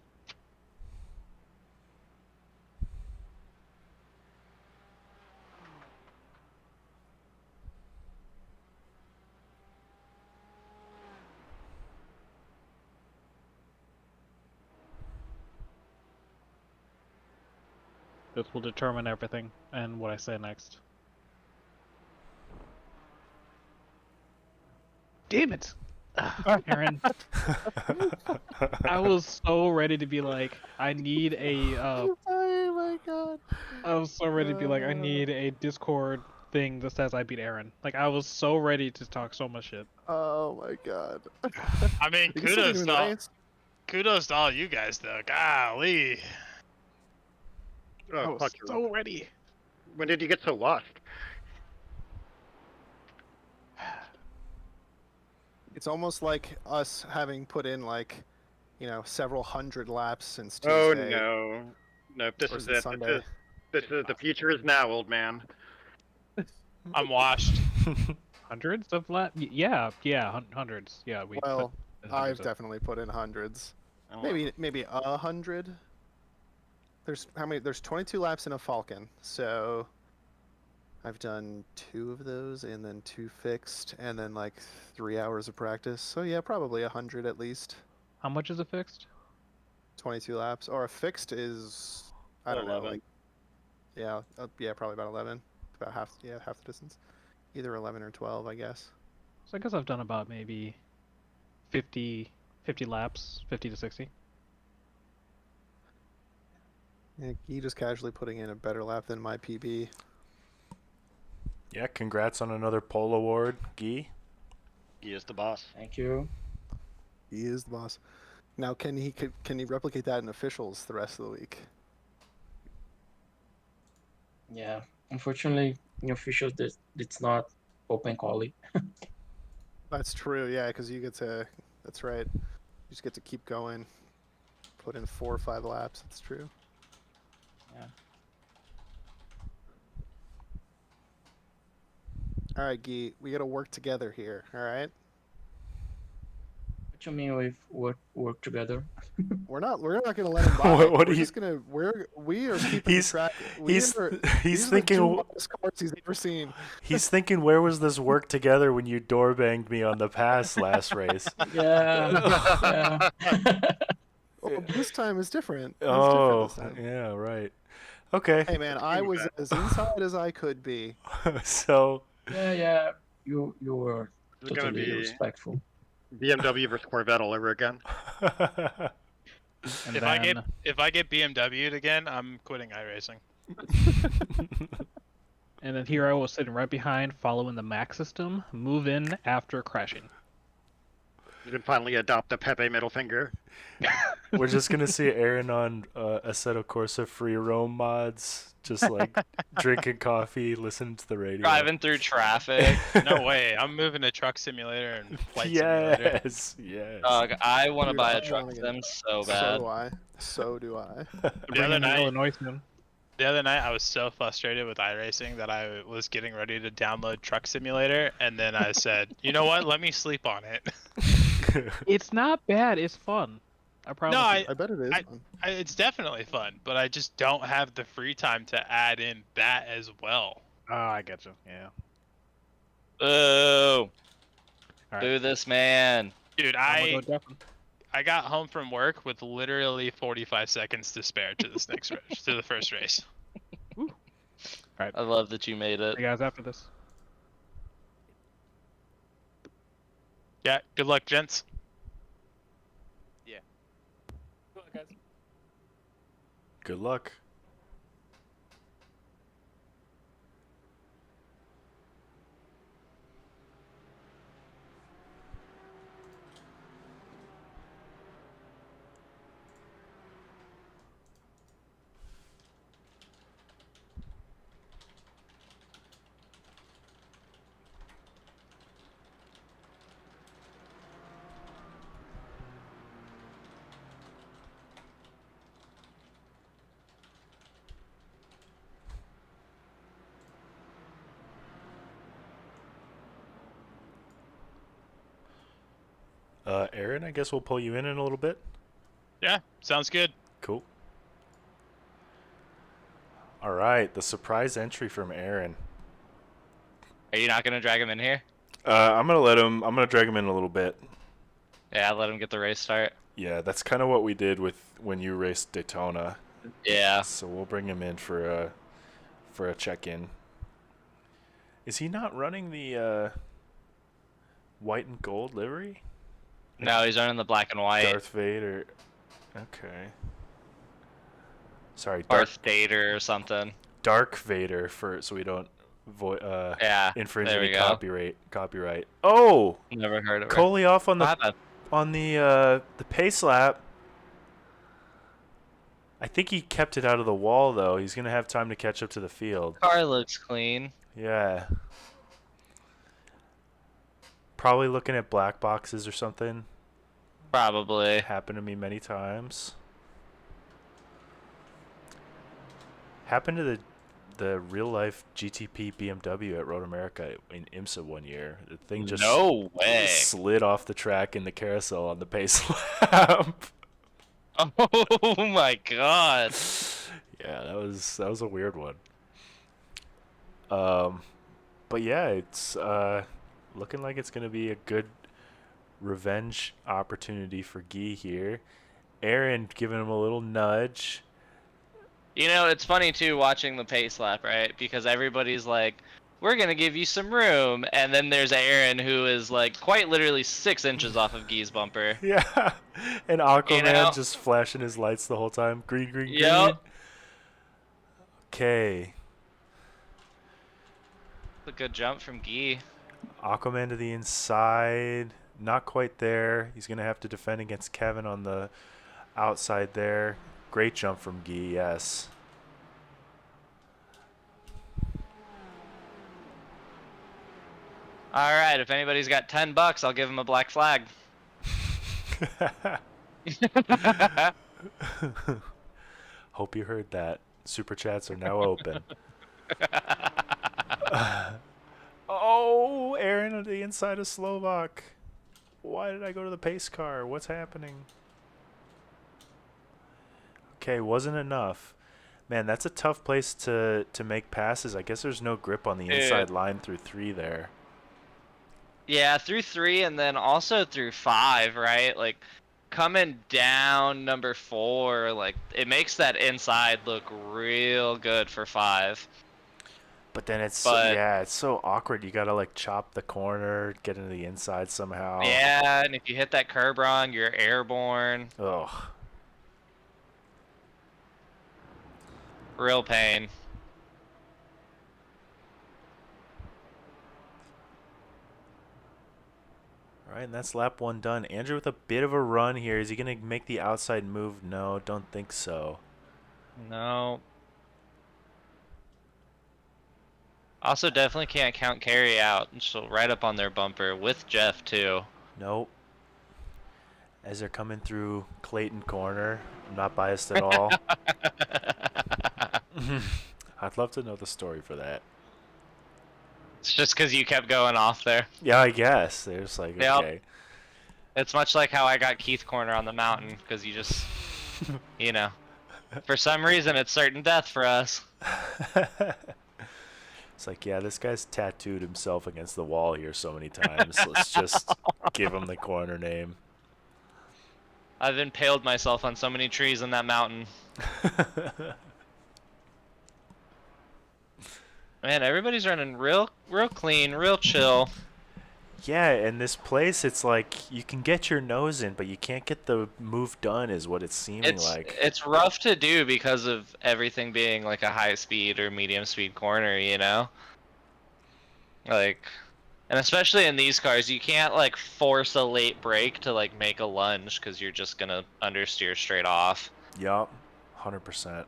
This will determine everything and what I say next. Damn it! Aaron. I was so ready to be like, I need a Oh my God. I was so ready to be like, I need a Discord thing that says I beat Aaron. Like, I was so ready to talk so much shit. Oh my God. I mean, You can still do the race. kudos to all you guys, though. Golly. I Oh, was fuck you. so ready. When did you get so lost? It's almost like us having put in like, several hundred laps since Oh Tuesday. no. Nope, this Or is since it. Sunday. This is the future is now, old man. I'm washed. Hundreds of laps? Yeah, hundreds. Yeah, we. Well, put I've hundreds of- definitely put in hundreds. Oh, Maybe 100. There's how many? There's 22 laps in a Falcon, so I've done 2 of those and then 2 fixed and then like 3 hours of practice. So yeah, probably 100 at least. How much is a fixed? 22 laps. Or a fixed is, I don't know, 11. like, yeah, probably about 11. About half the distance. Either 11 or 12, I guess. So I guess I've done about maybe 50 laps, 50 to 60. Yeah, he just casually putting in a better lap than my PB. Yeah, congrats on another pole award, Guy. He is the boss. Thank you. He is the boss. Now, can he replicate that in officials the rest of the week? Yeah, unfortunately, in officials, it's not open quali. That's true, yeah, because you get to. That's right. You just get to keep going. Put in 4 or 5 laps. That's true. Yeah. All right, Guy, we got to work together here. All right. What you mean with work together? We're not gonna let him buy. What we're do you- just gonna. We are keeping He's- track. he's These are thinking- the 2 longest cars he's ever seen. He's thinking, where was this work together when you door banged me on the pass last race? Yeah. Oh, this time is different. It's Oh, different this time. yeah, right. Okay. Hey man, I was as inside as I could be. So. Yeah. You were It's gonna totally be respectful. BMW versus Corvette all over again. And If I get BMW'd again, I'm quitting iRacing. And then Hero was sitting right behind, following the Mac system, move in after crashing. You can finally adopt the Pepe middle finger. We're just gonna see Aaron on Assetto Corsa free roam mods, just like drinking coffee, listening to the radio. Driving through traffic. No way. I'm moving to Truck Simulator and Flight Simulator. Yes, yes. Dog, I want to Dude, buy I a truck wanna get- sim so So bad. do I. So do I. The other night, Illinois soon. The other night, I was so frustrated with iRacing that I was getting ready to download Truck Simulator, and then I said, "You know what? Let me sleep on it." It's not bad. It's fun. I promise. No, you. I bet it is. fun. It's definitely fun, but I just don't have the free time to add in that as well. Oh, I get you. Yeah. Boo! Alright. Boo this man. Dude, I'm gonna go Devin. I got home from work with literally 45 seconds to spare to this next race, to the first race. I love that you made it. See you guys after this. Yeah, good luck, gents. Yeah. Good luck. Aaron, I guess we'll pull you in a little bit. Yeah, sounds good. Cool. All right, the surprise entry from Aaron. Are you not gonna drag him in here? I'm gonna drag him in a little bit. Yeah, let him get the race start. Yeah, that's kind of what we did with when you raced Daytona. Yeah. So we'll bring him in for a check-in. Is he not running the white and gold livery? No, he's running the black and white. Darth Vader. Okay. Sorry, Darth Vader or something. Dark Vader so we don't Yeah. infringe there any we go. copyright. Oh, Never heard of it. Coley off on What happened? the pace lap. I think he kept it out of the wall though. He's gonna have time to catch up to the field. Car looks clean. Yeah. Probably looking at black boxes or something. Probably. Happened to me many times. Happened to the real life GTP BMW at Road America in IMSA one year. The thing just No way. slid off the track in the carousel on the pace lap. Oh my god. Yeah, that was a weird one. But yeah, it's looking like it's going to be a good revenge opportunity for Guy here. Aaron giving him a little nudge. You know, it's funny too watching the pace lap, right? Because everybody's like, we're going to give you some room. And then there's Aaron who is like quite literally 6 inches off of Guy's bumper. Yeah. And Aquaman You know? just flashing his lights the whole time. Green, green, green. Yep. Okay. A good jump from Guy. Aquaman to the inside. Not quite there. He's going to have to defend against Kevin on the outside there. Great jump from Guy, yes. All right, if anybody's got $10, I'll give him a black flag. Hope you heard that. Super chats are now open. Oh, Aaron on the inside of Slovak. Why did I go to the pace car? What's happening? Okay, wasn't enough. Man, that's a tough place to make passes. I guess there's no grip on the inside line through 3 there. Yeah, through 3 and then also through 5, right? Like, coming down number 4, like, it makes that inside look real good for 5. But then it's so awkward. You gotta like chop the corner, get into the inside somehow. Yeah, and if you hit that curb wrong, you're airborne. Ugh. Real pain. All right, and that's lap 1 done. Andrew with a bit of a run here. Is he gonna make the outside move? No, don't think so. No. Also, definitely can't count carry out. So right up on their bumper with Jeff too. Nope. As they're coming through Clayton Corner, I'm not biased at all. I'd love to know the story for that. It's just because you kept going off there. Yeah, I guess. They're just like, Yep. okay. It's much like how I got Keith Corner on the mountain, because you just, you know, for some reason it's certain death for us. It's like, yeah, this guy's tattooed himself against the wall here so many times. Let's just give him the corner name. I've impaled myself on so many trees in that mountain. Man, everybody's running real clean, real chill. Yeah, in this place, it's like you can get your nose in, but you can't get the move done, is what it's seeming like. It's rough to do because of everything being like a high speed or medium speed corner, you know? Like, and especially in these cars, you can't like force a late brake to like make a lunge because you're just gonna understeer straight off. Yup, 100%.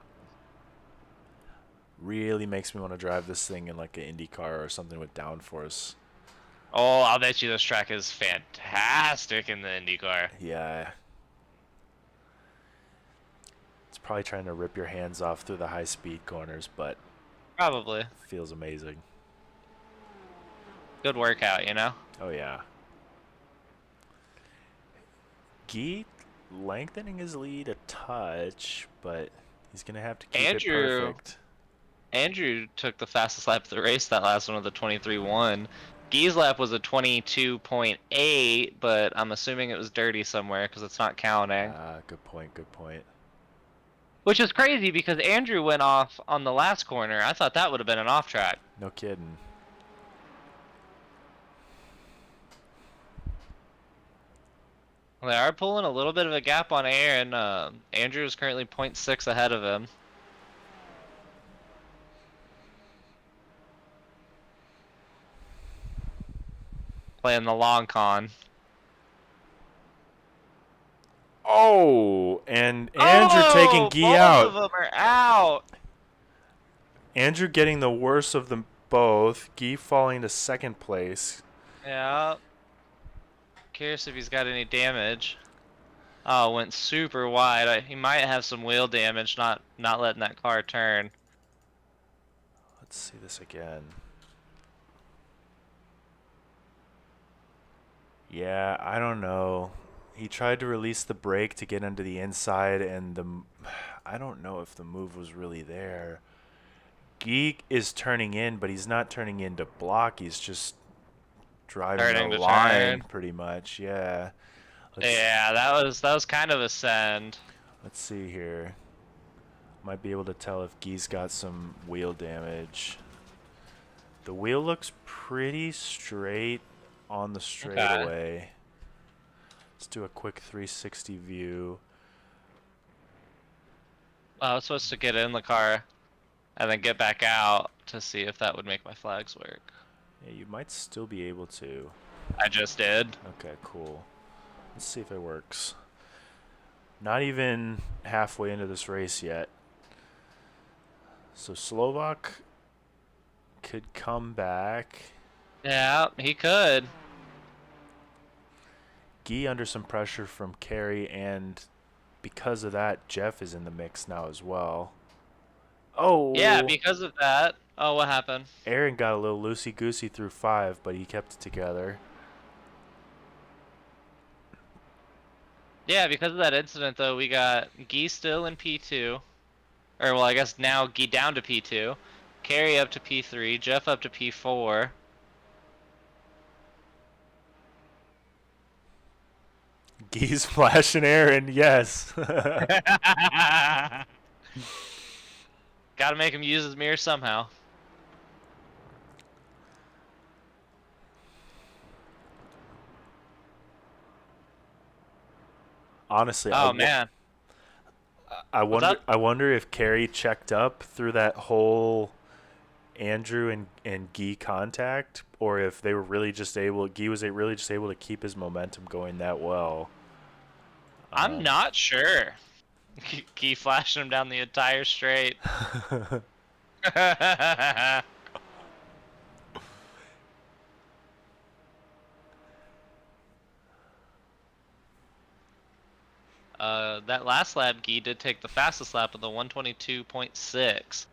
Really makes me want to drive this thing in like an Indy car or something with downforce. Oh, I'll bet you this track is fantastic in the IndyCar. Yeah. It's probably trying to rip your hands off through the high-speed corners, but Probably. feels amazing. Good workout, you know? Oh, yeah. Guy lengthening his lead a touch, but he's going to have to keep it perfect. Andrew took the fastest lap of the race that last one with a 23.1. Guy's lap was a 22.8, but I'm assuming it was dirty somewhere because it's not counting. Good point, good point. Which is crazy because Andrew went off on the last corner. I thought that would have been an off track. No kidding. They are pulling a little bit of a gap on Aaron. Andrew is currently 0.6 ahead of him. Playing the long con. Oh, and Andrew taking Guy out. Both of them are out. Andrew getting the worst of them both. Guy falling to second place. Yeah. Curious if he's got any damage. Oh, went super wide. He might have some wheel damage, not letting that car turn. Let's see this again. Yeah, I don't know. He tried to release the brake to get into the inside, and I don't know if the move was really there. Geek is turning in, but he's not turning in to block. He's just driving Turning the to line, turn. pretty much. Yeah. Yeah, that was kind of a send. Let's see here. Might be able to tell if Gee's got some wheel damage. The wheel looks pretty straight on the straightaway. Let's do a quick 360 view. I was supposed to get in the car and then get back out to see if that would make my flags work. Yeah, you might still be able to. I just did. Okay, cool. Let's see if it works. Not even halfway into this race yet. So Slovak could come back. Yeah, he could. Guy under some pressure from Kerry, and because of that, Jeff is in the mix now as well. Oh! Yeah, because of that. Oh, what happened? Aaron got a little loosey-goosey through 5, but he kept it together. Yeah, because of that incident, though, we got Guy still in P2. Or, well, I guess now Guy down to P2. Kerry up to P3. Jeff up to P4. Guy's flashing Aaron, yes. Gotta make him use his mirror somehow. Honestly, oh man, I wonder if Kerry checked up through that whole Andrew and Guy contact, or if they were really just able. Guy was really just able to keep his momentum going that well. I'm not sure. Guy flashing him down the entire straight. That last lap, Guy did take the fastest lap of the 122.6.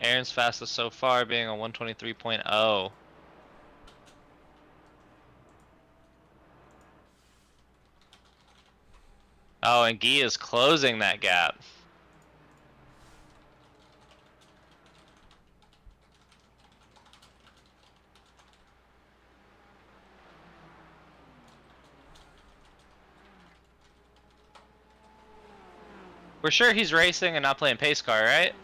Aaron's fastest so far being a 123.0. Oh, and Guy is closing that gap. We're sure he's racing and not playing pace car, right?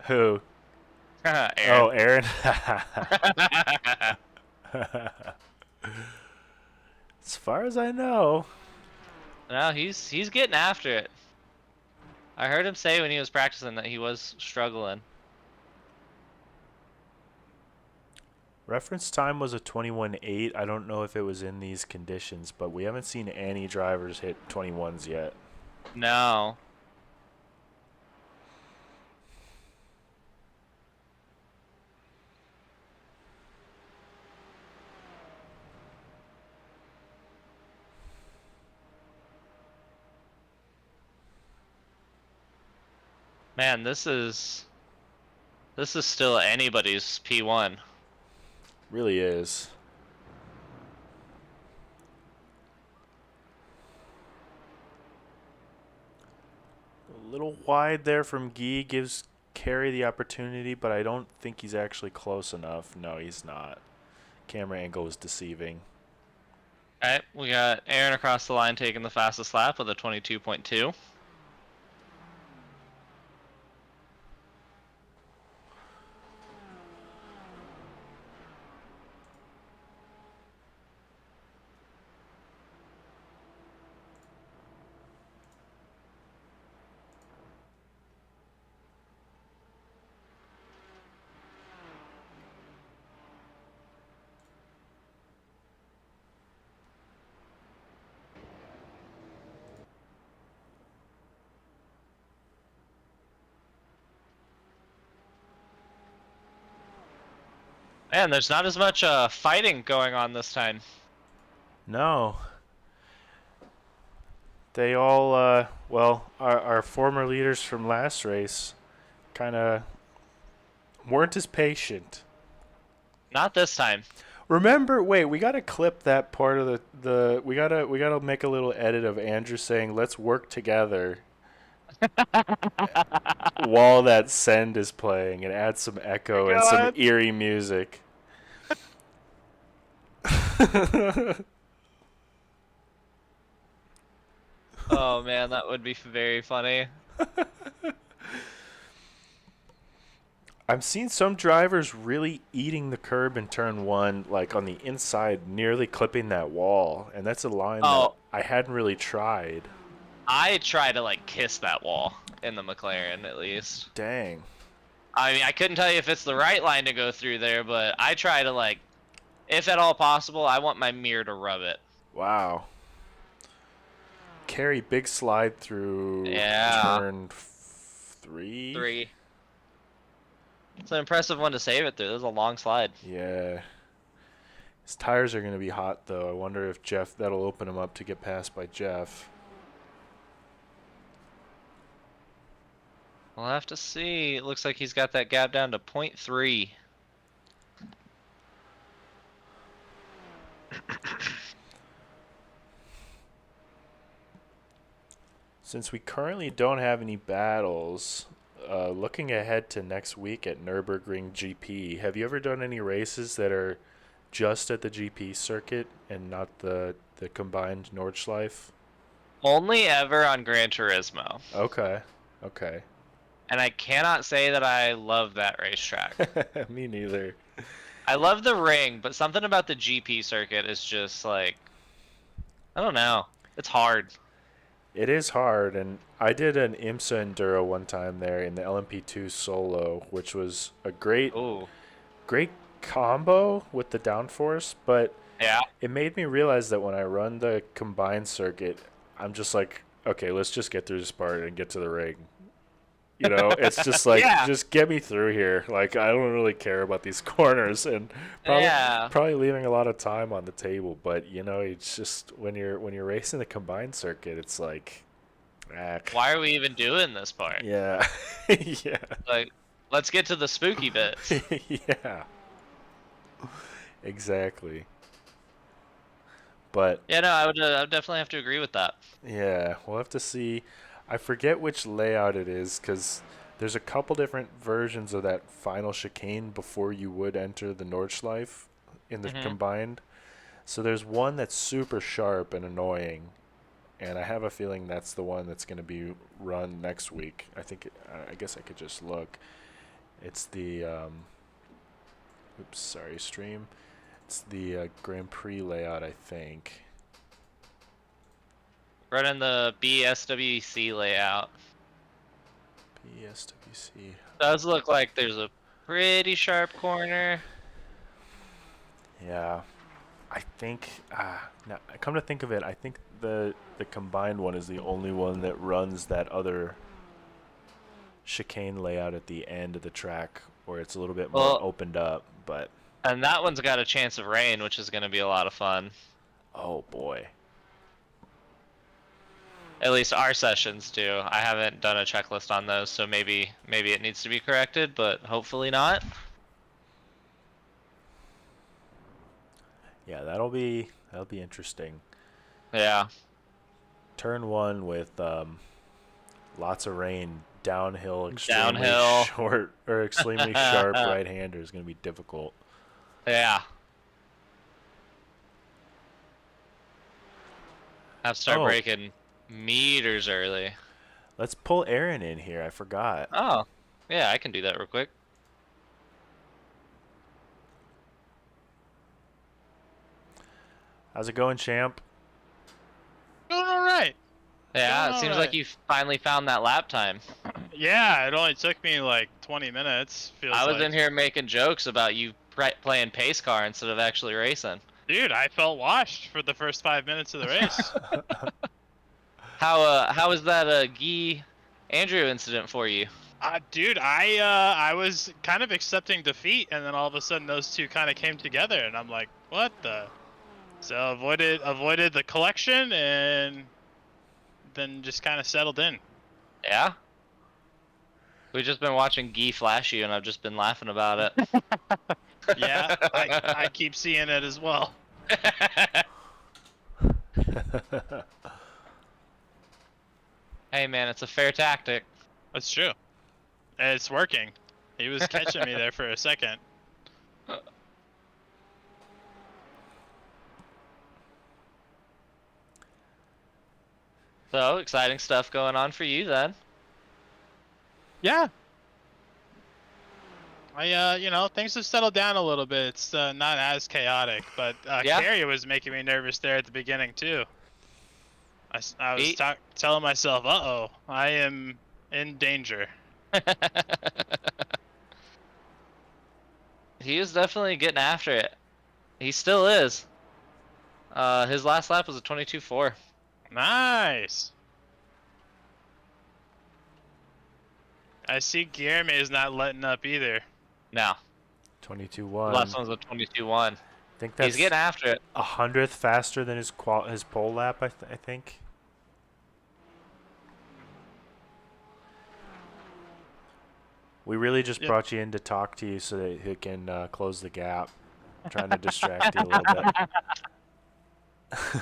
Who? Aaron. Oh, Aaron. As far as I know. No, he's getting after it. I heard him say when he was practicing that he was struggling. Reference time was a 21.8. I don't know if it was in these conditions, but we haven't seen any drivers hit 21s yet. No. Man, this is still anybody's P1. Really is. A little wide there from Guy, gives Kerry the opportunity, but I don't think he's actually close enough. No, he's not. Camera angle is deceiving. Alright, we got Aaron across the line taking the fastest lap with a 22.2. Man, there's not as much fighting going on this time. No. They all, well, our former leaders from last race kind of weren't as patient. Not this time. Remember, wait, we gotta clip that part of the we gotta make a little edit of Andrew saying let's work together while that send is playing and add some echo and some God. eerie music. Oh man, that would be very funny. I'm seeing some drivers really eating the curb in turn 1, like on the inside, nearly clipping that wall, and that's a line that I hadn't really tried. I try to like kiss that wall in the McLaren at least. Dang. I mean, I couldn't tell you if it's the right line to go through there, but I try to like, if at all possible, I want my mirror to rub it. Wow. Carry big slide through turn 3. 3. It's an impressive one to save it through. There's a long slide. Yeah. His tires are going to be hot, though. I wonder if that'll open him up to get passed by Jeff. We'll have to see. It looks like he's got that gap down to 0.3. Since we currently don't have any battles, looking ahead to next week at Nürburgring GP, have you ever done any races that are just at the GP circuit and not the combined Nordschleife? Only ever on Gran Turismo. Okay. Okay. And I cannot say that I love that racetrack. Me neither. I love the ring, but something about the GP circuit is just like, I don't know. It's hard. It is hard, and I did an IMSA Enduro one time there in the LMP2 solo, which was a great combo with the downforce, but it made me realize that when I run the combined circuit, I'm just like, okay, let's just get through this part and get to the ring. You know, it's just like, just get me through here. Like, I don't really care about these corners, and probably leaving a lot of time on the table. But you know, it's just when you're racing the combined circuit, it's like, why are we even doing this part? Yeah, yeah. Like, let's get to the spooky bits. Yeah, exactly. But yeah, no, I would definitely have to agree with that. Yeah, we'll have to see. I forget which layout it is because there's a couple different versions of that final chicane before you would enter the Nordschleife in the combined. So there's one that's super sharp and annoying, and I have a feeling that's the one that's going to be run next week. I think I guess I could just look. It's the oops, sorry, stream. It's the Grand Prix layout, I think. Running the BSWC layout. BSWC. Does look like there's a pretty sharp corner. Yeah. I think, now, come to think of it, I think the combined one is the only one that runs that other chicane layout at the end of the track where it's a little bit more opened up, but... And that one's got a chance of rain, which is going to be a lot of fun. Oh, boy. At least our sessions do. I haven't done a checklist on those, so maybe it needs to be corrected, but hopefully not. Yeah, that'll be interesting. Yeah. Turn 1 with lots of rain, downhill, extremely short or extremely sharp right-hander is going to be difficult. Yeah. Have to start breaking meters early. Let's pull Aaron in here. I forgot. Oh, yeah, I can do that real quick. How's it going, champ? Doing all right. Yeah, it seems like you finally found that lap time. Yeah, it only took me like 20 minutes. I was in here making jokes about you playing pace car instead of actually racing. Dude, I felt washed for the first 5 minutes of the race. How was that Guy Andrew incident for you? Dude, I was kind of accepting defeat, and then all of a sudden those two kind of came together, and I'm like, what the? So avoided the collection, and then just kind of settled in. Yeah. We've just been watching Guy flash you, and I've just been laughing about it. Yeah, I keep seeing it as well. Hey man, it's a fair tactic. That's true. And it's working. He was catching me there for a second. So, exciting stuff going on for you then. Yeah. You know, things have settled down a little bit. It's not as chaotic, but Yeah. Carrie was making me nervous there at the beginning too. I was telling myself, uh-oh, I am in danger. He is definitely getting after it. He still is. His last lap was a 22.4. Nice. I see Guillermo is not letting up either. No. 22.1. Last one's a 22.1. I think that's He's getting after it. 100th faster than his pole lap, I think. We really just brought you in to talk to you so that he can close the gap. I'm trying to distract you a little bit.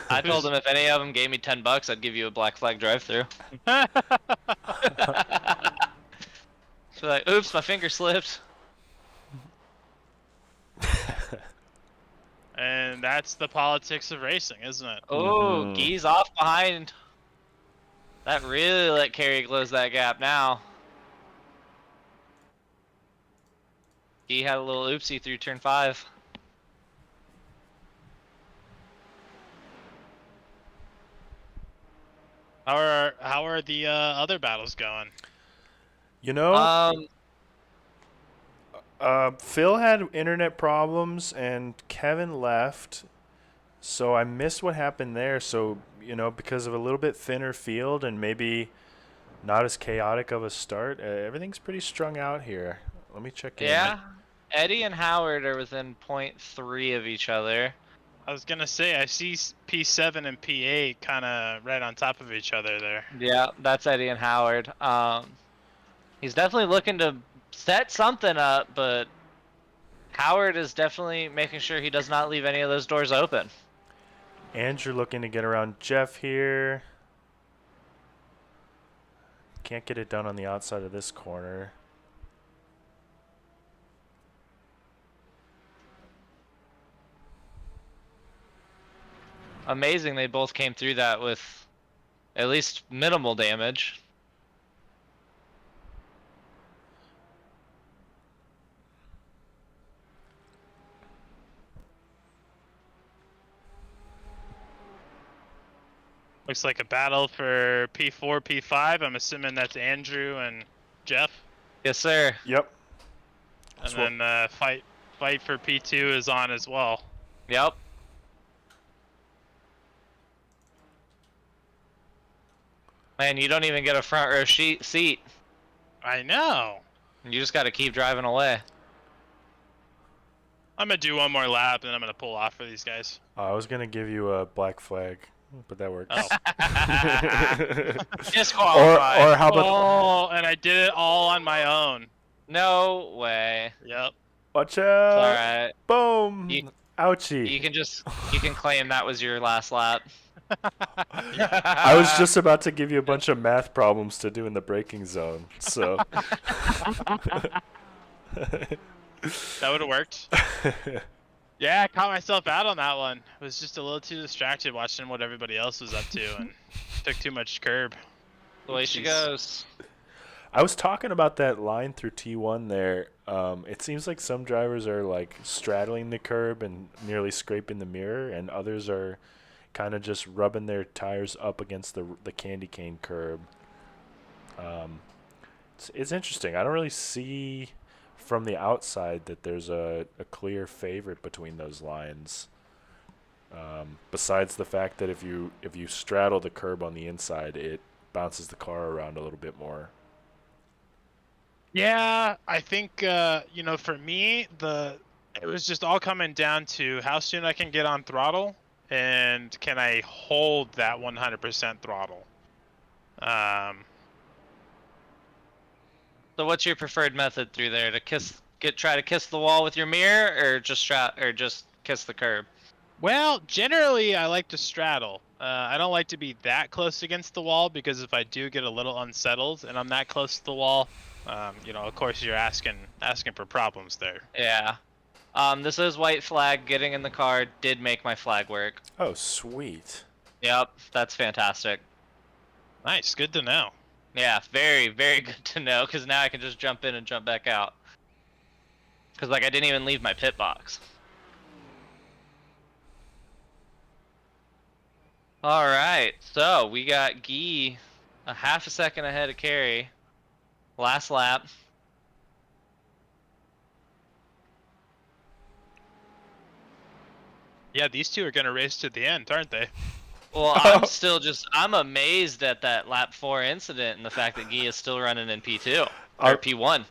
I told him if any of them gave me $10, I'd give you a black flag drive-through. So like, oops, my finger slipped. And that's the politics of racing, isn't it? Oh, Guy's off behind. That really let Kerry close that gap now. Guy had a little oopsie through turn 5. How are the other battles going? You know, Phil had internet problems and Kevin left, so I missed what happened there. So, you know, because of a little bit thinner field and maybe not as chaotic of a start, everything's pretty strung out here. Let me check in. Yeah, Eddie and Howard are within 0.3 of each other. I was gonna say, I see P7 and P8 kind of right on top of each other there. Yeah, that's Eddie and Howard. He's definitely looking to set something up, but Howard is definitely making sure he does not leave any of those doors open. Andrew looking to get around Jeff here. Can't get it done on the outside of this corner. Amazing they both came through that with at least minimal damage. Looks like a battle for P4, P5. I'm assuming that's Andrew and Jeff. Yes, sir. Yep. And then fight for P2 is on as well. Yep. Man, you don't even get a front row seat. I know. You just got to keep driving away. I'm gonna do one more lap and I'm gonna pull off for these guys. I was gonna give you a black flag, but that works. Oh. Disqualified. Or how about? Oh, and I did it all on my own. No way. Yep. Watch out! All right. Boom! Ouchie! You can claim that was your last lap. I was just about to give you a bunch of math problems to do in the braking zone, so. That would have worked. Yeah, I caught myself out on that one. I was just a little too distracted watching what everybody else was up to and took too much curb. The way she goes. I was talking about that line through T1 there. It seems like some drivers are like straddling the curb and nearly scraping the mirror, and others are kind of just rubbing their tires up against the candy cane curb. It's interesting. I don't really see from the outside that there's a clear favorite between those lines. Besides the fact that if you straddle the curb on the inside, it bounces the car around a little bit more. Yeah, I think you know, for me, it was just all coming down to how soon I can get on throttle and can I hold that 100% throttle. So what's your preferred method through there? To kiss try to kiss the wall with your mirror, or just kiss the curb? Well, generally I like to straddle. I don't like to be that close against the wall because if I do get a little unsettled and I'm that close to the wall, you know, of course you're asking for problems there. Yeah. This is white flag. Getting in the car did make my flag work. Oh, sweet. Yep, that's fantastic. Nice, good to know. Yeah, very, very good to know, because now I can just jump in and jump back out. Because, like, I didn't even leave my pit box. Alright, so we got Guy a half a second ahead of Carey. Last lap. Yeah, these two are going to race to the end, aren't they? Well, I'm amazed at that lap 4 incident and the fact that Guy is still running in P2 or P1.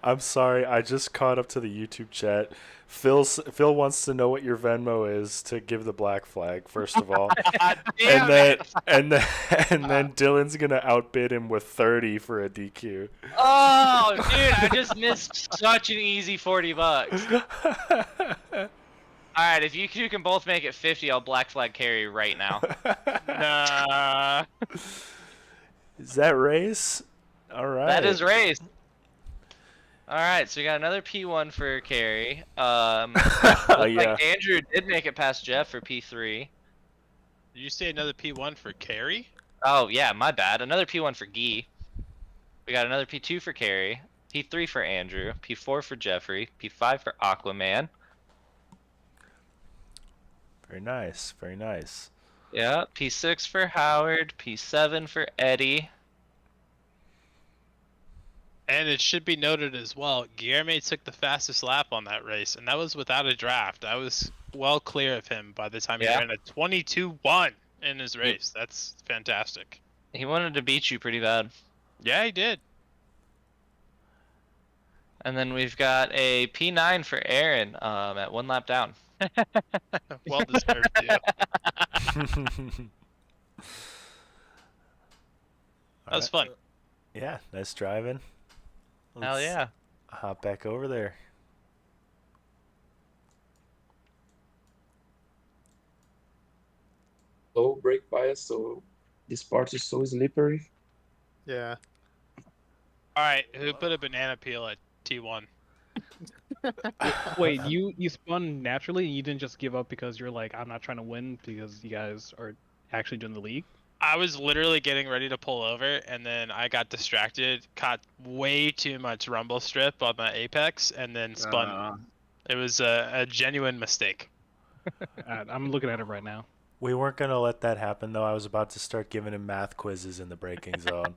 I'm sorry, I just caught up to the YouTube chat. Phil wants to know what your Venmo is to give the black flag, first of all. and then Dylan's gonna outbid him with 30 for a DQ. Oh, dude, I just missed such an easy $40. Alright, if you two can both make it 50, I'll black flag Carey right now. Nah. Is that race? Alright. That is race. Alright, so we got another P1 for Carey. Like Andrew did make it past Jeff for P3. Did you say another P1 for Carey? Oh, yeah, my bad. Another P1 for Guy. We got another P2 for Carey. P3 for Andrew. P4 for Jeffrey. P5 for Aquaman. Very nice, very nice. Yeah, P6 for Howard. P7 for Eddie. And it should be noted as well, Guillermo took the fastest lap on that race, and that was without a draft. I was well clear of him by the time he ran a 22-1 in his race. That's fantastic. He wanted to beat you pretty bad. Yeah, he did. And then we've got a P9 for Aaron at 1 lap down. Well deserved, yeah. That was fun. Yeah, nice driving. Hell yeah. Hop back over there. Low brake bias, so this part is so slippery. Yeah. Alright, who put a banana peel at T1? Wait, you spun naturally and you didn't just give up because you're like, I'm not trying to win because you guys are actually doing the league? I was literally getting ready to pull over, and then I got distracted, caught way too much rumble strip on the apex, and then spun. It was a genuine mistake. I'm looking at it right now. We weren't going to let that happen, though. I was about to start giving him math quizzes in the braking zone.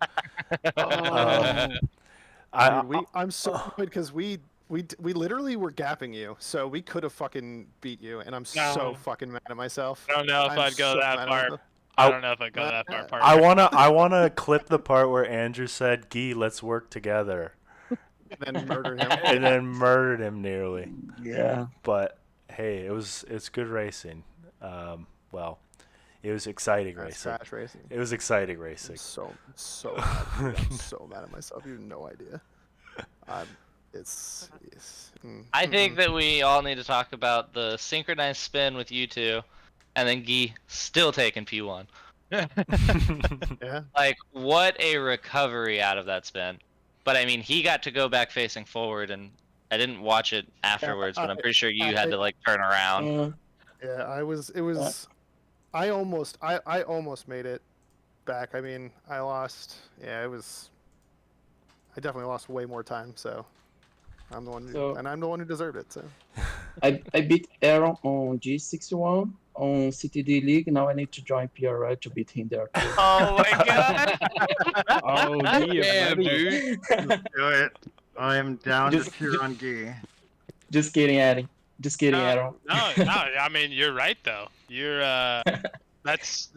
I'm so annoyed because we literally were gapping you, so we could have fucking beat you, and I'm so fucking mad at myself. I don't know if I'd go that far. I don't know if I'd go that far. Partner. I wanna clip the part where Andrew said, "Guy, let's work together," and then murdered him. And then murdered him nearly. Yeah. But hey, it's good racing. Well, it was exciting racing. Trash racing. It was exciting racing. So mad. I'm so mad at myself. You have no idea. I think that we all need to talk about the synchronized spin with you two, and then Guy still taking P1. Yeah. Like, what a recovery out of that spin. But I mean, he got to go back facing forward, and I didn't watch it afterwards, but I'm pretty sure you had to like turn around. Yeah, I almost made it back. I mean, I lost. Yeah, I definitely lost way more time. So I'm the one, and I'm the one who deserved it. So I beat Aaron on G61 on CTD League. Now I need to join PRI to beat him there too. Oh my god! Oh damn, dude! Do it. I am down to cheer on Guy. Just kidding, Eddie. Just kidding, Aaron. No. I mean, you're right though. You're that's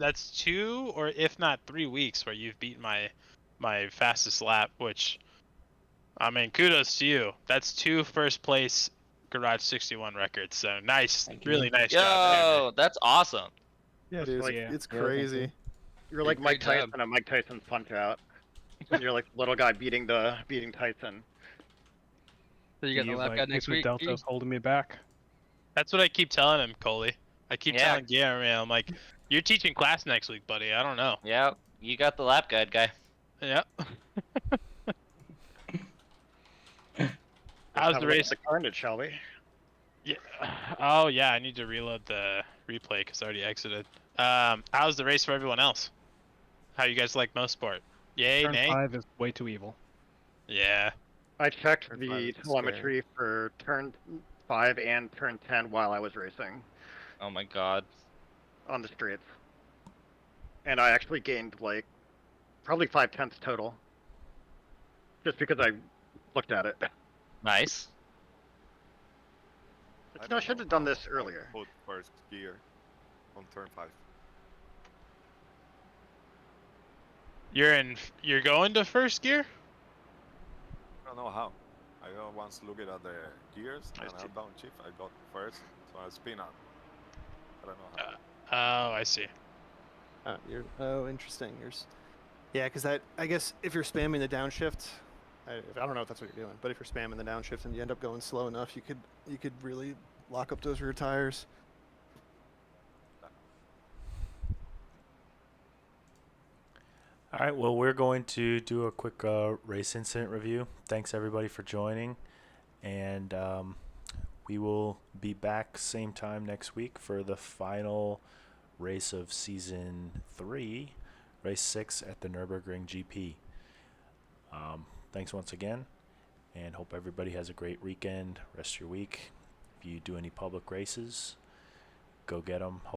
2 or if not 3 weeks where you've beat my fastest lap, which, I mean, kudos to you. That's 2 first place Garage 61 records. So nice, really nice job there. Yo, that's awesome. Yeah, dude, it's Yeah, crazy. You're like Mike Tyson at Mike Tyson's Punch Out. You're like the little guy beating Tyson. So you got the He's lap like, guide next week. Delta's holding me back. That's what I keep telling him, Coley. I keep Yeah. telling Guillermo, I'm like, you're teaching class next week, buddy. I don't know. Yeah, you got the lap guide guy. Yeah. Let's How's have the a look at race? the carnage, shall we? Yeah. Oh yeah, I need to reload the replay because I already exited. How's the race for everyone else? How you guys like MoSport? Yay, Turn nay? 5 is way too evil. Yeah. I checked Turn the 5 is telemetry for turn 5 and turn 10 while I was racing Oh my god. on the streets. And I actually gained like probably 5/10 total. Just because I looked at it. Nice. I should have done this earlier. Put first gear on turn 5. You're going to first gear? I don't know how. I once looked at the gears and I downshift. I got first, so I spin out. I don't know how. Oh, I see. Oh, interesting. Yeah, because I guess if you're spamming the downshift, I don't know if that's what you're doing, but if you're spamming the downshift and you end up going slow enough, you could really lock up those rear tires. All right, well, we're going to do a quick race incident review. Thanks, everybody, for joining. And we will be back same time next week for the final race of Season 3, Race 6 at the Nürburgring GP. Thanks once again, and hope everybody has a great weekend, rest of your week. If you do any public races, go get them.